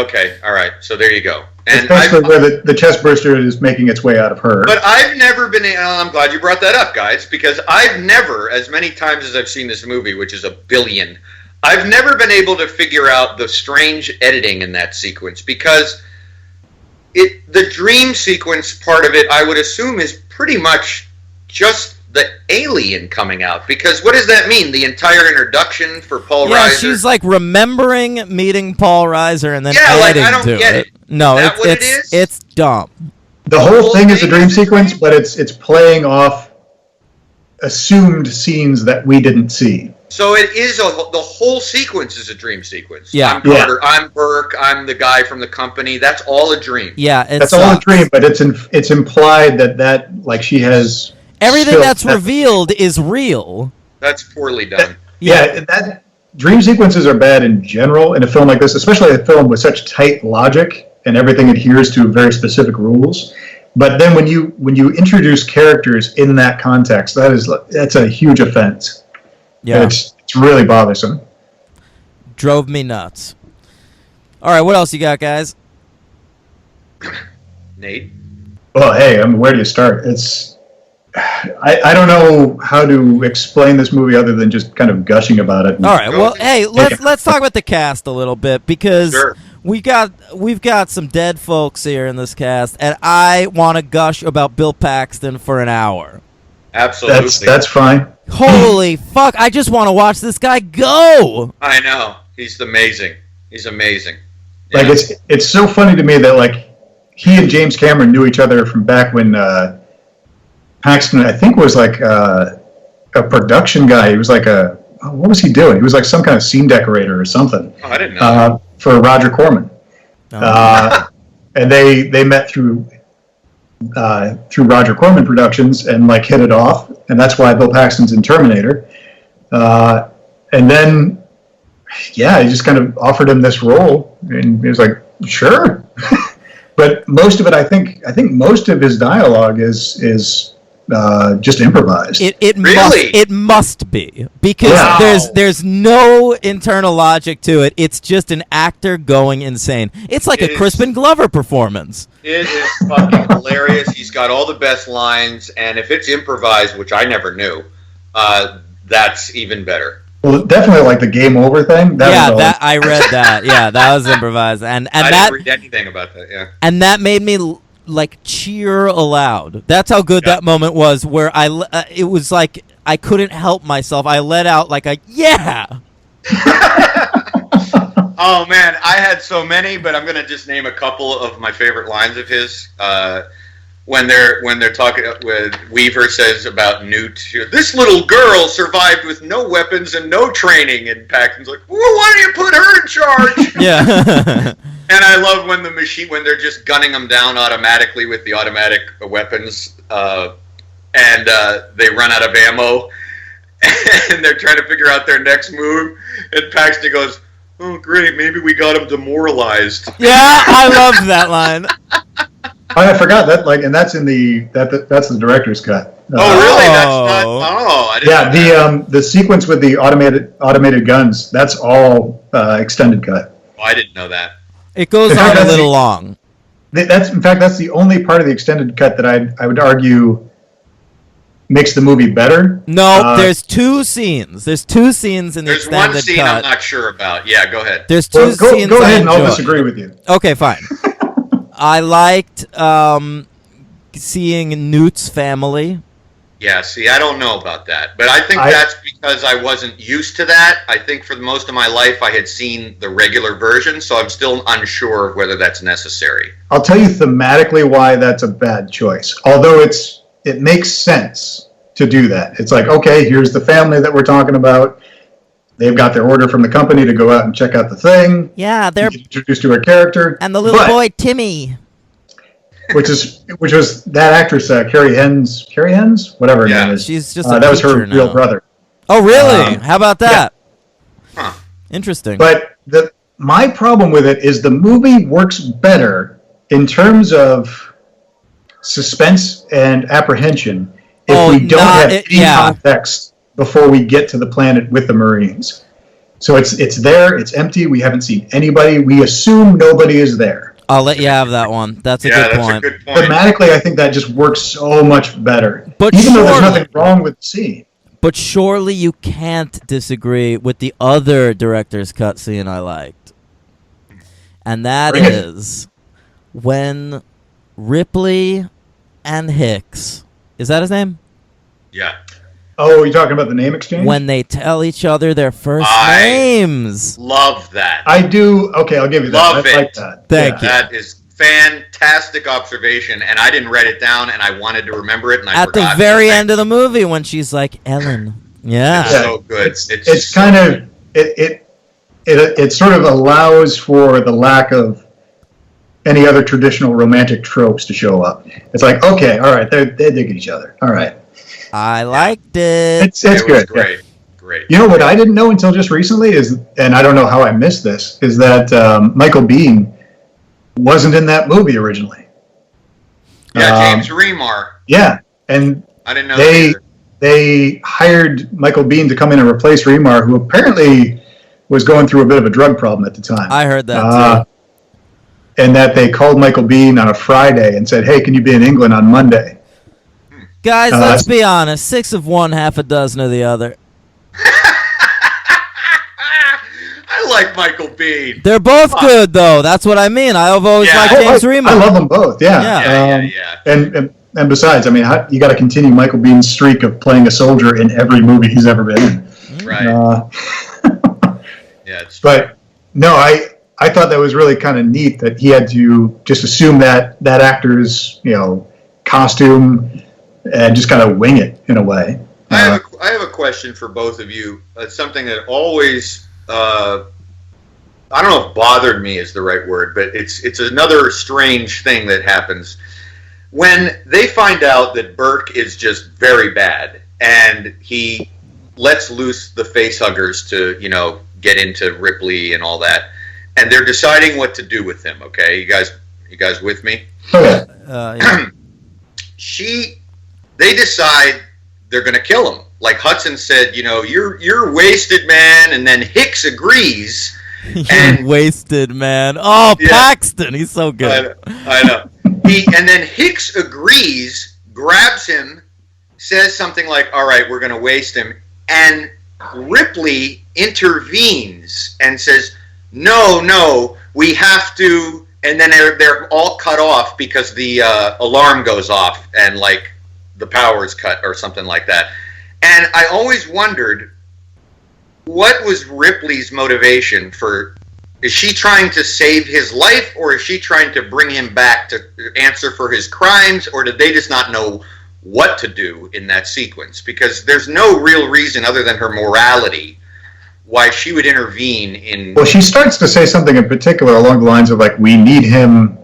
All right. So there you go. And especially where the chest burster is making its way out of her. But I've never been. I'm glad you brought that up, guys, because I've never, as many times as I've seen this movie, which is a billion, I've never been able to figure out the strange editing in that sequence because the dream sequence part of it, I would assume, is pretty much just the alien coming out. Because what does that mean? The entire introduction for Paul Reiser? Yeah, she's like remembering meeting Paul Reiser and then adding I don't to get it. No, is that what it is? It's dumb. The whole thing is a dream sequence, but it's playing off assumed scenes that we didn't see. So it is the whole sequence is a dream sequence. Yeah. I'm Carter, I'm Burke, I'm the guy from the company. That's all a dream. Yeah, that's all a dream, but it's implied that like she has everything that's revealed is real. That's poorly done. That dream sequences are bad in general in a film like this, especially a film with such tight logic and everything adheres to very specific rules. But then when you introduce characters in that context, that's a huge offense. Yeah, it's really bothersome. Drove me nuts. All right, what else you got, guys? Nate? Well, hey, where do you start? I don't know how to explain this movie other than just kind of gushing about it. All right, well, hey, let's talk about the cast a little bit because we've got some dead folks here in this cast, and I want to gush about Bill Paxton for an hour. Absolutely, that's fine. Holy fuck! I just want to watch this guy go. I know he's amazing. He's amazing. Yeah. Like it's so funny to me that like he and James Cameron knew each other from back when Paxton, I think, was like a production guy. He was like what was he doing? He was like some kind of scene decorator or something. Oh, I didn't know. For Roger Corman. And they met through Roger Corman Productions and like hit it off, and that's why Bill Paxton's in Terminator. And then, he just kind of offered him this role, and he was like, sure. But most of it, I think most of his dialogue is just improvised. It must be because there's no internal logic to it. It's just an actor going insane. It's like a Crispin Glover performance. It is fucking hilarious. He's got all the best lines, and if it's improvised, which I never knew, that's even better. Well, definitely like the game over thing. I read that. Yeah, that was improvised, and I didn't read anything about that. Yeah, and that made me like cheer aloud. That's how good that moment was. Where it was like I couldn't help myself. I let out like a yeah. Oh man, I had so many, but I'm gonna just name a couple of my favorite lines of his. When they're talking, when Weaver says about Newt, this little girl survived with no weapons and no training, and Paxton's like, well, why don't you put her in charge? Yeah. And I love when when they're just gunning them down automatically with the automatic weapons, and and they run out of ammo, and they're trying to figure out their next move. And Paxton goes, "Oh, great, maybe we got him demoralized." Yeah, I love that line. I forgot that. Like, and that's in that's the director's cut. Oh, really? That's Oh. not. Oh, I didn't. Yeah, know that. the sequence with the automated guns, that's all extended cut. Oh, I didn't know that. It goes In fact, on a that's little the- long. That's the only part of the extended cut that I would argue makes the movie better. No, there's two scenes. There's two scenes in the There's extended one scene cut. I'm not sure about. Yeah, go ahead. There's two Well, scenes go ahead I and I'll enjoy. disagree with you. Okay, fine. I liked seeing Newt's family. Yeah, see, I don't know about that. But I think that's because I wasn't used to that. I think for most of my life I had seen the regular version, so I'm still unsure of whether that's necessary. I'll tell you thematically why that's a bad choice. Although it makes sense to do that. It's like, okay, here's the family that we're talking about. They've got their order from the company to go out and check out the thing. Yeah, they're You get introduced to her character. and the little But- boy Timmy. which was that actress Carrie Hens, whatever her Yeah, name is. she's just a that was her teacher now. real brother. Oh, really? Um, How about that? Huh. Interesting. But my problem with it is the movie works better in terms of suspense and apprehension if we don't have any context before we get to the planet with the Marines. So it's there, it's empty, we haven't seen anybody, we assume nobody is there. I'll let you have that one. That's a Yeah, good that's point. a good point. Thematically, I think that just works so much better. But even though there's surely- nothing wrong with the scene. But surely you can't disagree with the other director's cut scene I liked. And that Bring it. is when Ripley and Hicks, is that his name? Yeah. Oh, you're talking about the name exchange? When they tell each other their first I- names. Love that. I do. Okay, I'll give you that. Love I it. like that. Thank you. That is fantastic observation, and I didn't writ it down, and I wanted to remember it, and I At the forgot. very end of the movie when she's like, Ellen. Yeah. It's so good. It's kind of it sort of allows for the lack of any other traditional romantic tropes to show up. It's like, okay, all right, they dig each other. All right, I liked it. it's it was good. great. Great. You know what I didn't know until just recently is, and I don't know how I missed this, is that Michael Biehn wasn't in that movie originally. Yeah, James Remar. Yeah, and I didn't know they that either. they hired Michael Biehn to come in and replace Remar, who apparently was going through a bit of a drug problem at the time. I heard that too. And that they called Michael Biehn on a Friday and said, "Hey, can you be in England on Monday?" Guys, let's be honest. 6 of one, half a dozen of the other. I like Michael Biehn. They're both good, though. That's what I mean. I've always Yeah. liked James Remar. I love them both. Yeah. Yeah. And besides, I mean, you got to continue Michael Bihn's streak of playing a soldier in every movie he's ever been in. Right. Yeah. It's But no, I thought that was really kind of neat that he had to just assume that actor's costume and just kind of wing it in a way. I have a question for both of you. It's something that always, I don't know if bothered me is the right word, but it's another strange thing that happens. When they find out that Burke is just very bad, and he lets loose the facehuggers to, get into Ripley and all that, and they're deciding what to do with him, okay? You guys with me? Okay. Yeah. They decide they're going to kill him. Like Hudson said, you're wasted, man, and then Hicks agrees. You're wasted, man. Oh, Yeah. Paxton. He's so good. I know. And then Hicks agrees, grabs him, says something like, "All right, we're going to waste him," and Ripley intervenes and says, "No, we have to." And then they're all cut off because the alarm goes off and like the power is cut or something like that. And I always wondered, what was Ripley's motivation for? Is she trying to save his life, or is she trying to bring him back to answer for his crimes, or did they just not know what to do in that sequence? Because there's no real reason other than her morality why she would intervene in... Well, she starts to say something in particular along the lines of like, "We need him."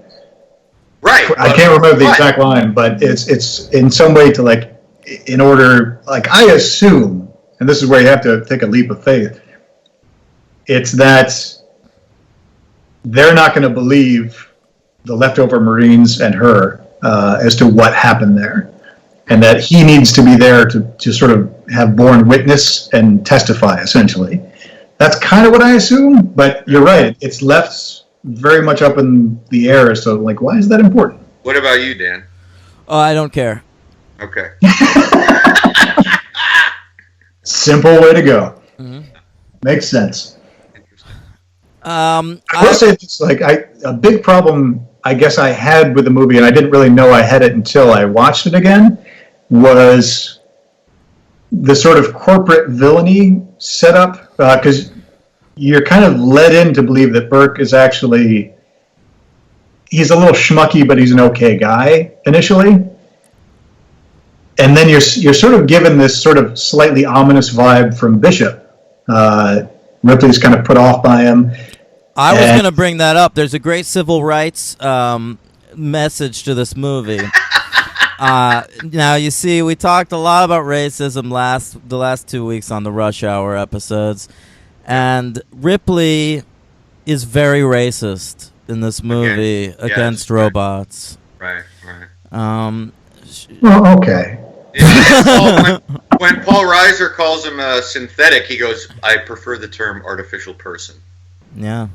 Right. I can't remember the exact line, but it's in some way to like in order, like, I assume, and this is where you have to take a leap of faith, it's that they're not going to believe the leftover Marines and her as to what happened there. And that he needs to be there to sort of have borne witness and testify, essentially. That's kind of what I assume, but you're right. It's left very much up in the air, so, like, why is that important? What about you, Dan? Oh, I don't care. Okay. Simple way to go. Mm-hmm. Makes sense. I I will say it's like a big problem I guess I had with the movie, and I didn't really know I had it until I watched it again, was the sort of corporate villainy setup, because you're kind of led in to believe that Burke is actually, he's a little schmucky, but he's an okay guy initially. And then you're sort of given this sort of slightly ominous vibe from Bishop. Ripley's kind of put off by him. I was going to bring that up. There's a great civil rights message to this movie. Now, you see, we talked a lot about racism the last 2 weeks on the Rush Hour episodes, and Ripley is very racist in this movie against robots. Right. Well, okay. Yeah, when Paul Reiser calls him synthetic, he goes, "I prefer the term artificial person." Yeah.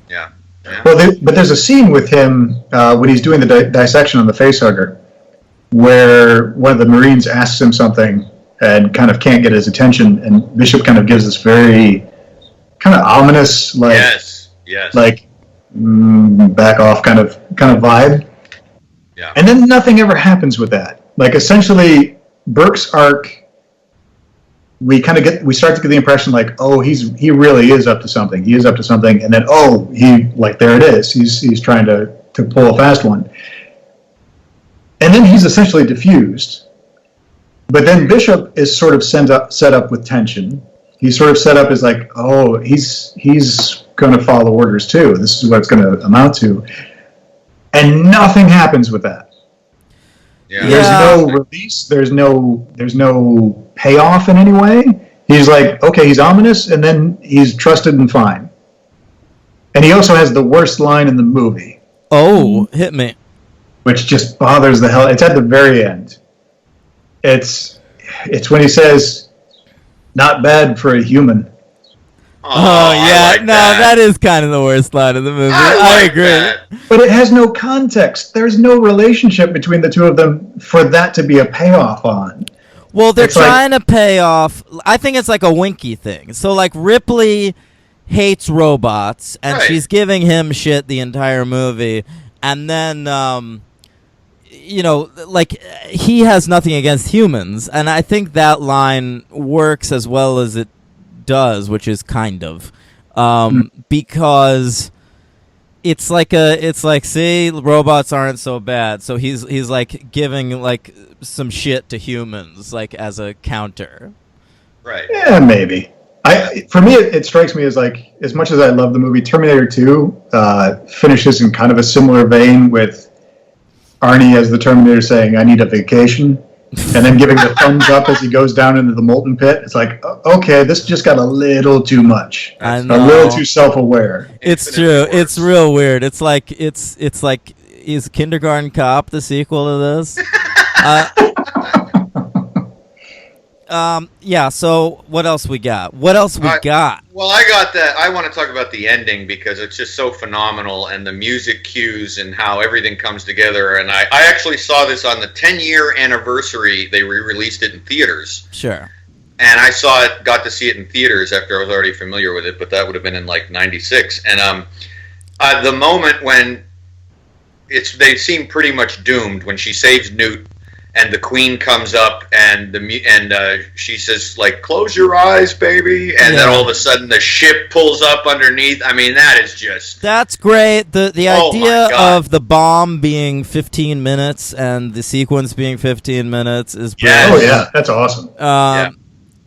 Well, but there's a scene with him when he's doing the dissection on the facehugger, where one of the Marines asks him something and kind of can't get his attention, and Bishop kind of gives this very kind of ominous, like, yes, like back off kind of vibe. Yeah. And then nothing ever happens with that. Like, essentially, Burke's arc, we start to get the impression like, oh, he really is up to something. He is up to something, and then there it is. He's trying to pull a fast one. And then he's essentially diffused. But then Bishop is sort of set up with tension. He's sort of set up as like, oh, he's going to follow orders too. This is what it's going to amount to. And nothing happens with that. Yeah. There's no release. There's no payoff in any way. He's like, okay, he's ominous, and then he's trusted and fine. And he also has the worst line in the movie. Oh, hit me. Which just bothers the hell. It's at the very end. It's when he says, "Not bad for a human." Oh yeah, like no, that is kind of the worst line of the movie. I agree. That. But it has no context. There's no relationship between the two of them for that to be a payoff on. Well, they're It's like- trying to pay off. I think it's like a Winky thing. So, like, Ripley hates robots, and Right. she's giving him shit the entire movie. And then, like, he has nothing against humans. And I think that line works as well as it does, which is kind of. Because it's like, see, robots aren't so bad. So he's like, giving, like, some shit to humans, like, as a counter. Right. Yeah, maybe. For me, it strikes me as like, as much as I love the movie, Terminator 2 finishes in kind of a similar vein with Arnie as the Terminator saying, "I need a vacation," and then giving the thumbs up as he goes down into the molten pit. It's like, okay, this just got a little too much. I A know. little too self-aware. It's Infinite true. Force. It's real weird. It's like is Kindergarten Cop the sequel to this? Yeah. So what else we got? Got? Well, I got that. I want to talk about the ending because it's just so phenomenal, and the music cues and how everything comes together. And I actually saw this on the 10-year anniversary. They re-released it in theaters. Sure. And I got to see it in theaters after I was already familiar with it, but that would have been in like '96. And the moment when they seem pretty much doomed when she saves Newt, and the Queen comes up, and she says, like, "Close your eyes, baby," and then all of a sudden the ship pulls up underneath. I mean, that's great. The Oh, idea my God. of the bomb being 15 minutes and the sequence being 15 minutes is Yes. brilliant. Oh yeah, that's awesome.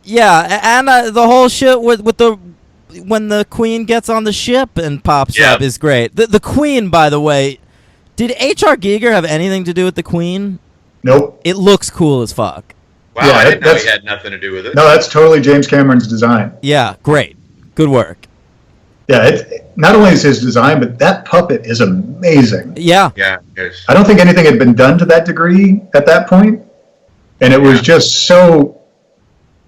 Yeah, and the whole shit with when the Queen gets on the ship and pops Yep. up is great. The Queen, by the way, did H.R. Giger have anything to do with the Queen? Nope. It looks cool as fuck. Wow, Yeah, I didn't know that's- he had nothing to do with it. No, that's totally James Cameron's design. Yeah, great. Good work. Yeah, not only is his design, but that puppet is amazing. Yeah. Yeah, yes. I don't think anything had been done to that degree at that point, and it was just so.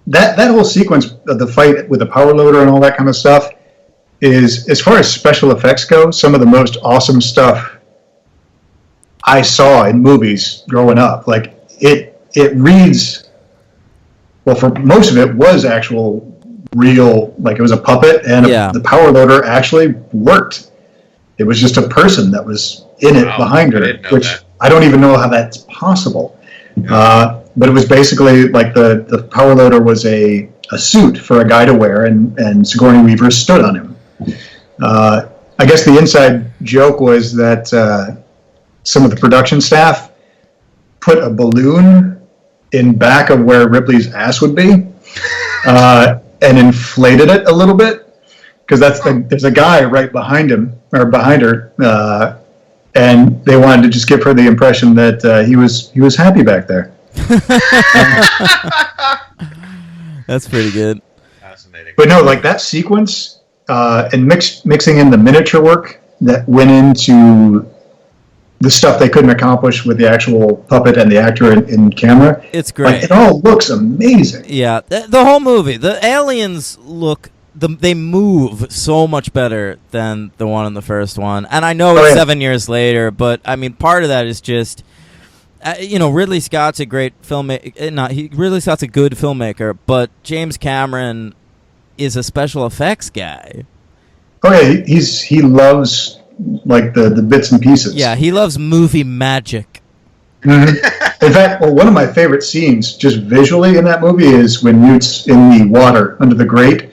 That whole sequence of the fight with the power loader and all that kind of stuff is, as far as special effects go, some of the most awesome stuff I saw in movies growing up. Like it reads. Well, for most of it was actual real, like it was a puppet, and Yeah. the power loader actually worked. It was just a person that was in it Wow, behind I her, didn't know which that. I don't even know how that's possible. But it was basically like the power loader was a suit for a guy to wear, and Sigourney Weaver stood on him. I guess the inside joke was that some of the production staff put a balloon in back of where Ripley's ass would be, and inflated it a little bit, because there's a guy right behind him or behind her, and they wanted to just give her the impression that he was happy back there. That's pretty good. Fascinating. But no, like that sequence, and mixing in the miniature work that went into the stuff they couldn't accomplish with the actual puppet and the actor in camera. It's great. Like, it all looks amazing. Yeah, the whole movie, the aliens they move so much better than the one in the first one. And I know it's 7 years later, but I mean, part of that is just, Ridley Scott's a great filmmaker. Ridley Scott's a good filmmaker, but James Cameron is a special effects guy. Oh yeah, he loves like the bits and pieces. Yeah, he loves movie magic. Mm-hmm. In fact, one of my favorite scenes, just visually in that movie, is when Newt's in the water under the grate,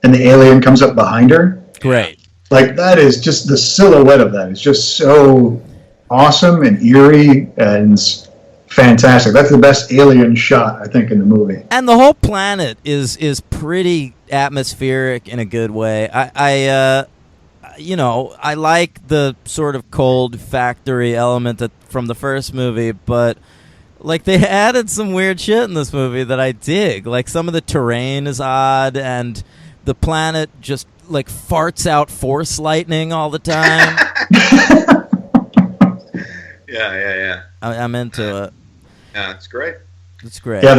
and the alien comes up behind her. Great. Like, that is just, the silhouette of that is just so awesome and eerie and fantastic. That's the best alien shot, I think, in the movie. And the whole planet is pretty atmospheric in a good way. I like the sort of cold factory element from the first movie, but like they added some weird shit in this movie that I dig. Like some of the terrain is odd, and the planet just like farts out force lightning all the time. Yeah. I'm into it. Yeah, it's great. It's great. Yeah,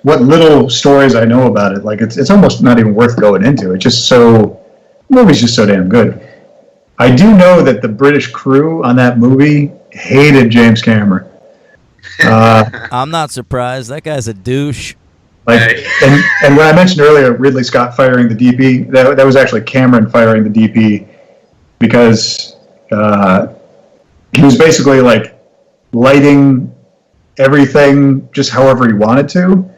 what little stories I know about it, like it's almost not even worth going into. It's just the movie's just so damn good. I do know that the British crew on that movie hated James Cameron. I'm not surprised. That guy's a douche. And when I mentioned earlier Ridley Scott firing the DP, that was actually Cameron firing the DP, because he was basically like lighting everything just however he wanted to,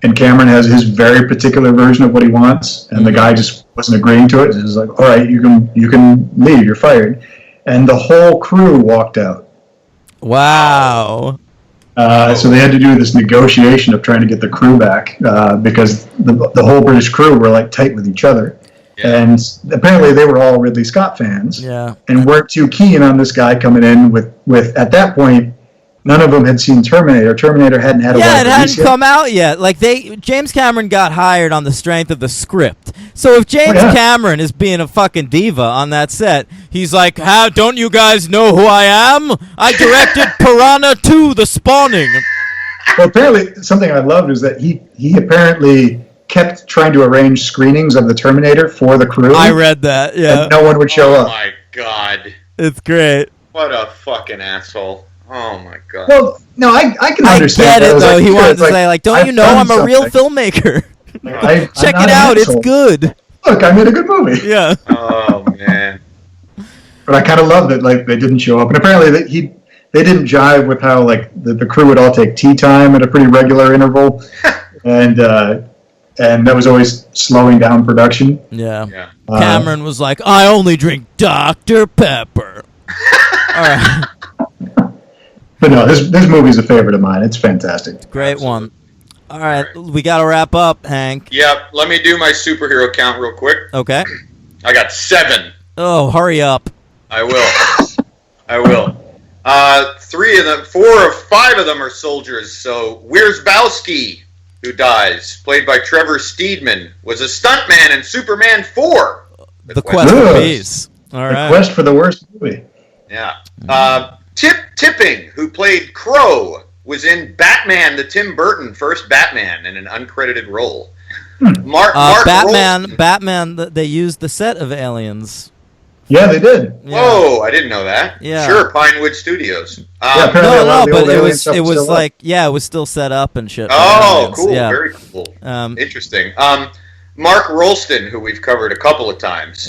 and Cameron has his very particular version of what he wants, and the guy just wasn't agreeing to it. It was like, all right, you can leave, you're fired. And the whole crew walked out. Wow. So they had to do this negotiation of trying to get the crew back, because the whole British crew were like tight with each other. Yeah. And apparently they were all Ridley Scott fans, and weren't too keen on this guy coming in with at that point, none of them had seen Terminator. Terminator hadn't had a it hadn't come out yet. Like James Cameron got hired on the strength of the script. So if James Cameron is being a fucking diva on that set, he's like, "How don't you guys know who I am? I directed Piranha 2: The Spawning." Well, apparently something I loved is that he apparently kept trying to arrange screenings of the Terminator for the crew. I read that. Yeah. And no one would show up. Oh my god. It's great. What a fucking asshole. Oh my god. Well, no, I can understand. I get it, though. Like, he wanted to say, like, don't you know I'm a real filmmaker? Check it out. It's good. Look, I made a good movie. Yeah. Oh, man. But I kind of love that, like, they didn't show up. And apparently they didn't jive with how, like, the crew would all take tea time at a pretty regular interval. And that was always slowing down production. Yeah. Cameron was like, I only drink Dr. Pepper. All right. But no, this movie's a favorite of mine. It's fantastic. Great one. All right, we got to wrap up, Hank. Yep, let me do my superhero count real quick. Okay. I got 7. Oh, hurry up. I will. 4 or 5 of them are soldiers. So Wierzbowski, who dies, played by Trevor Steedman, was a stuntman in Superman 4. The Quest for Peace. All right. The Quest for the worst movie. Yeah. Tipping, who played Crow, was in Batman, the Tim Burton first Batman, in an uncredited role. Mark Batman. They used the set of Aliens. Yeah, they did. Yeah. Whoa, I didn't know that. Yeah. Sure, Pinewood Studios. Apparently but it was still like it was still set up and shit. Oh, cool, yeah. very cool. Interesting. Mark Rolston, who we've covered a couple of times,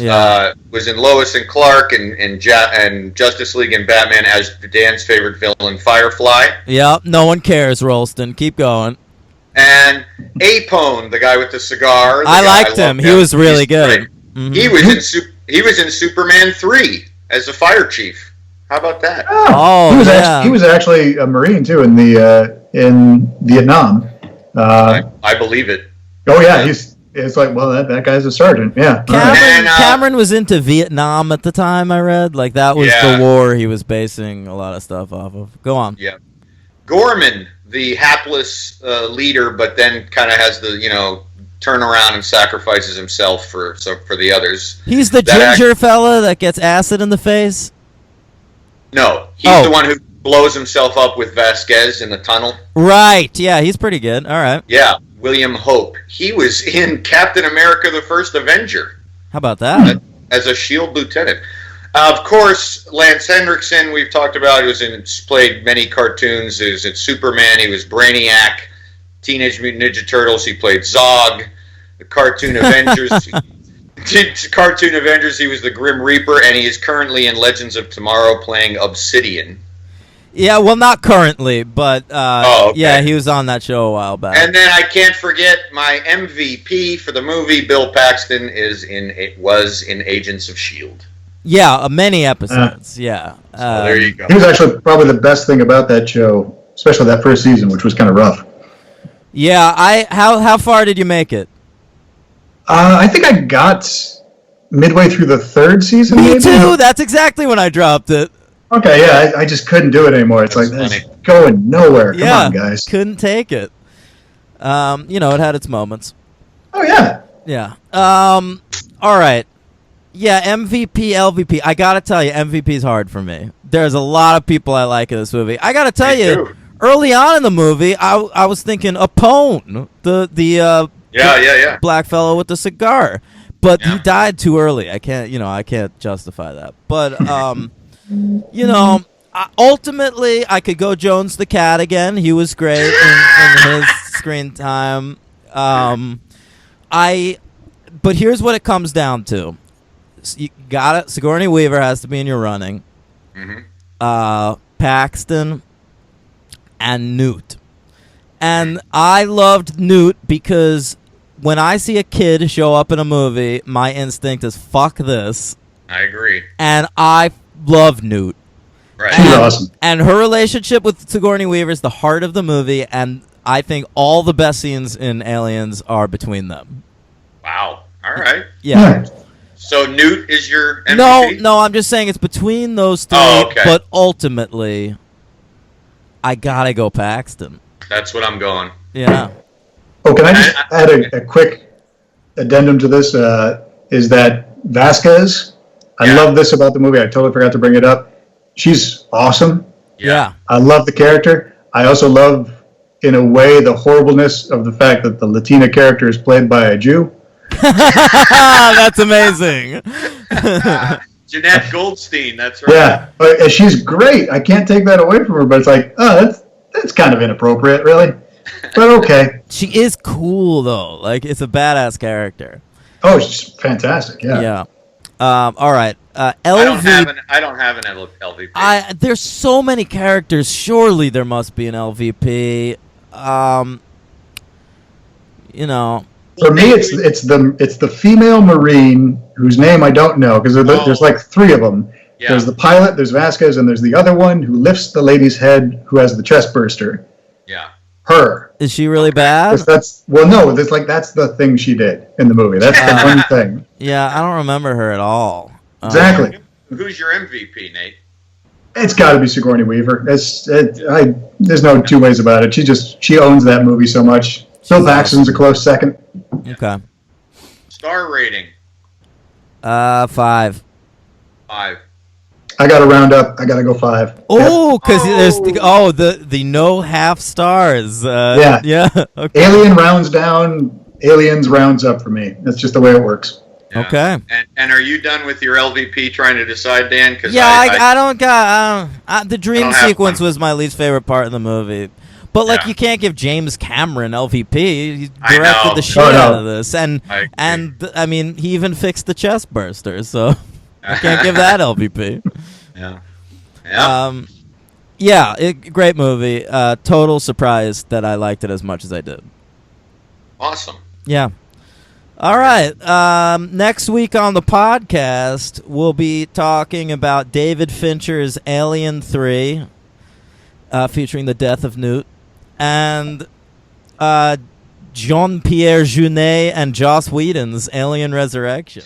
was in Lois and Clark and Justice League and Batman as Dan's favorite villain, Firefly. Yeah, no one cares, Rolston. Keep going. And Apone, the guy with the cigar. I liked him. He was really good. Mm-hmm. He was in Superman 3 as a fire chief. How about that? He was actually a Marine too in Vietnam. I believe it. Oh yeah, it's like, well, that guy's a sergeant. Yeah. Cameron was into Vietnam at the time. I read that was the war he was basing a lot of stuff off of. Go on. Yeah. Gorman, the hapless leader, but then kind of has the turn around and sacrifices himself for the others. He's the ginger fella that gets acid in the face? No, he's the one who blows himself up with Vasquez in the tunnel. Right, yeah, he's pretty good. All right. Yeah, William Hope. He was in Captain America the First Avenger. How about that? As a SHIELD lieutenant. Of course, Lance Henriksen, we've talked about. Played many cartoons. He was in Superman. He was Brainiac. Teenage Mutant Ninja Turtles. He played Zog. The Cartoon Avengers. Cartoon Avengers. He was the Grim Reaper, and he is currently in Legends of Tomorrow playing Obsidian. Yeah, well, not currently, but okay. Yeah, he was on that show a while back. And then I can't forget my MVP for the movie. Bill Paxton was in Agents of S.H.I.E.L.D. Yeah, many episodes. Yeah. So there you go. He was actually probably the best thing about that show, especially that first season, which was kind of rough. Yeah, how far did you make it? I think I got midway through the 3rd season. Me too. That's exactly when I dropped it. Okay, yeah, I just couldn't do it anymore. It's it's going nowhere. Come on, guys. Couldn't take it. It had its moments. Oh yeah. Yeah. All right. Yeah, MVP, LVP. I gotta tell you, MVP is hard for me. There's a lot of people I like in this movie. I gotta tell you, early on in the movie, I was thinking Apone, the black fellow with the cigar, but he died too early. I can't justify that. But ultimately, I could go Jones the Cat again. He was great in his screen time. But here's what it comes down to. You got it. Sigourney Weaver has to be in your running. Mm-hmm. Paxton and Newt. And I loved Newt because when I see a kid show up in a movie, my instinct is fuck this. I agree. And I love Newt. Right. She's awesome. And her relationship with Sigourney Weaver is the heart of the movie, and I think all the best scenes in Aliens are between them. Wow. All right. Yeah. So Newt is your MVP? No, I'm just saying it's between those three, but ultimately, I gotta go Paxton. That's what I'm going. Yeah. Oh, can I just add a quick addendum to this? Is that Vasquez? I love this about the movie. I totally forgot to bring it up. She's awesome. Yeah. I love the character. I also love, in a way, the horribleness of the fact that the Latina character is played by a Jew. That's amazing. Jeanette Goldstein, that's right. Yeah, but she's great. I can't take that away from her, but it's like, that's kind of inappropriate, really. But okay. She is cool, though. It's a badass character. Oh, she's fantastic, yeah. Yeah. All right. I don't have an LVP. There's so many characters. Surely there must be an LVP. For me, it's the female Marine whose name I don't know because there's like 3 of them. Yeah. There's the pilot, there's Vasquez, and there's the other one who lifts the lady's head who has the chest burster. Yeah. Her. Is she really bad? That's the thing she did in the movie. That's the one thing. Yeah, I don't remember her at all. Exactly. Who's your MVP, Nate? It's got to be Sigourney Weaver. There's no two ways about it. She owns that movie so much. Bill Paxton's a close second. Okay. Star rating. 5. 5. I got to round up. I got to go 5. Oh, because there's the no half stars. Yeah. Yeah. Okay. Alien rounds down. Aliens rounds up for me. That's just the way it works. Yeah. Okay. And are you done with your LVP trying to decide, Dan? Cause Yeah, I don't got. The dream sequence was my least favorite part of the movie. But like, you can't give James Cameron LVP. He directed the shit out of this, and I mean, he even fixed the chest burster, so I can't give that LVP. Yeah. Yeah. Great movie. Total surprise that I liked it as much as I did. Awesome. Yeah. All right. Next week on the podcast, we'll be talking about David Fincher's Alien 3, featuring the death of Newt, and Jean-Pierre Jeunet and Joss Whedon's Alien Resurrection.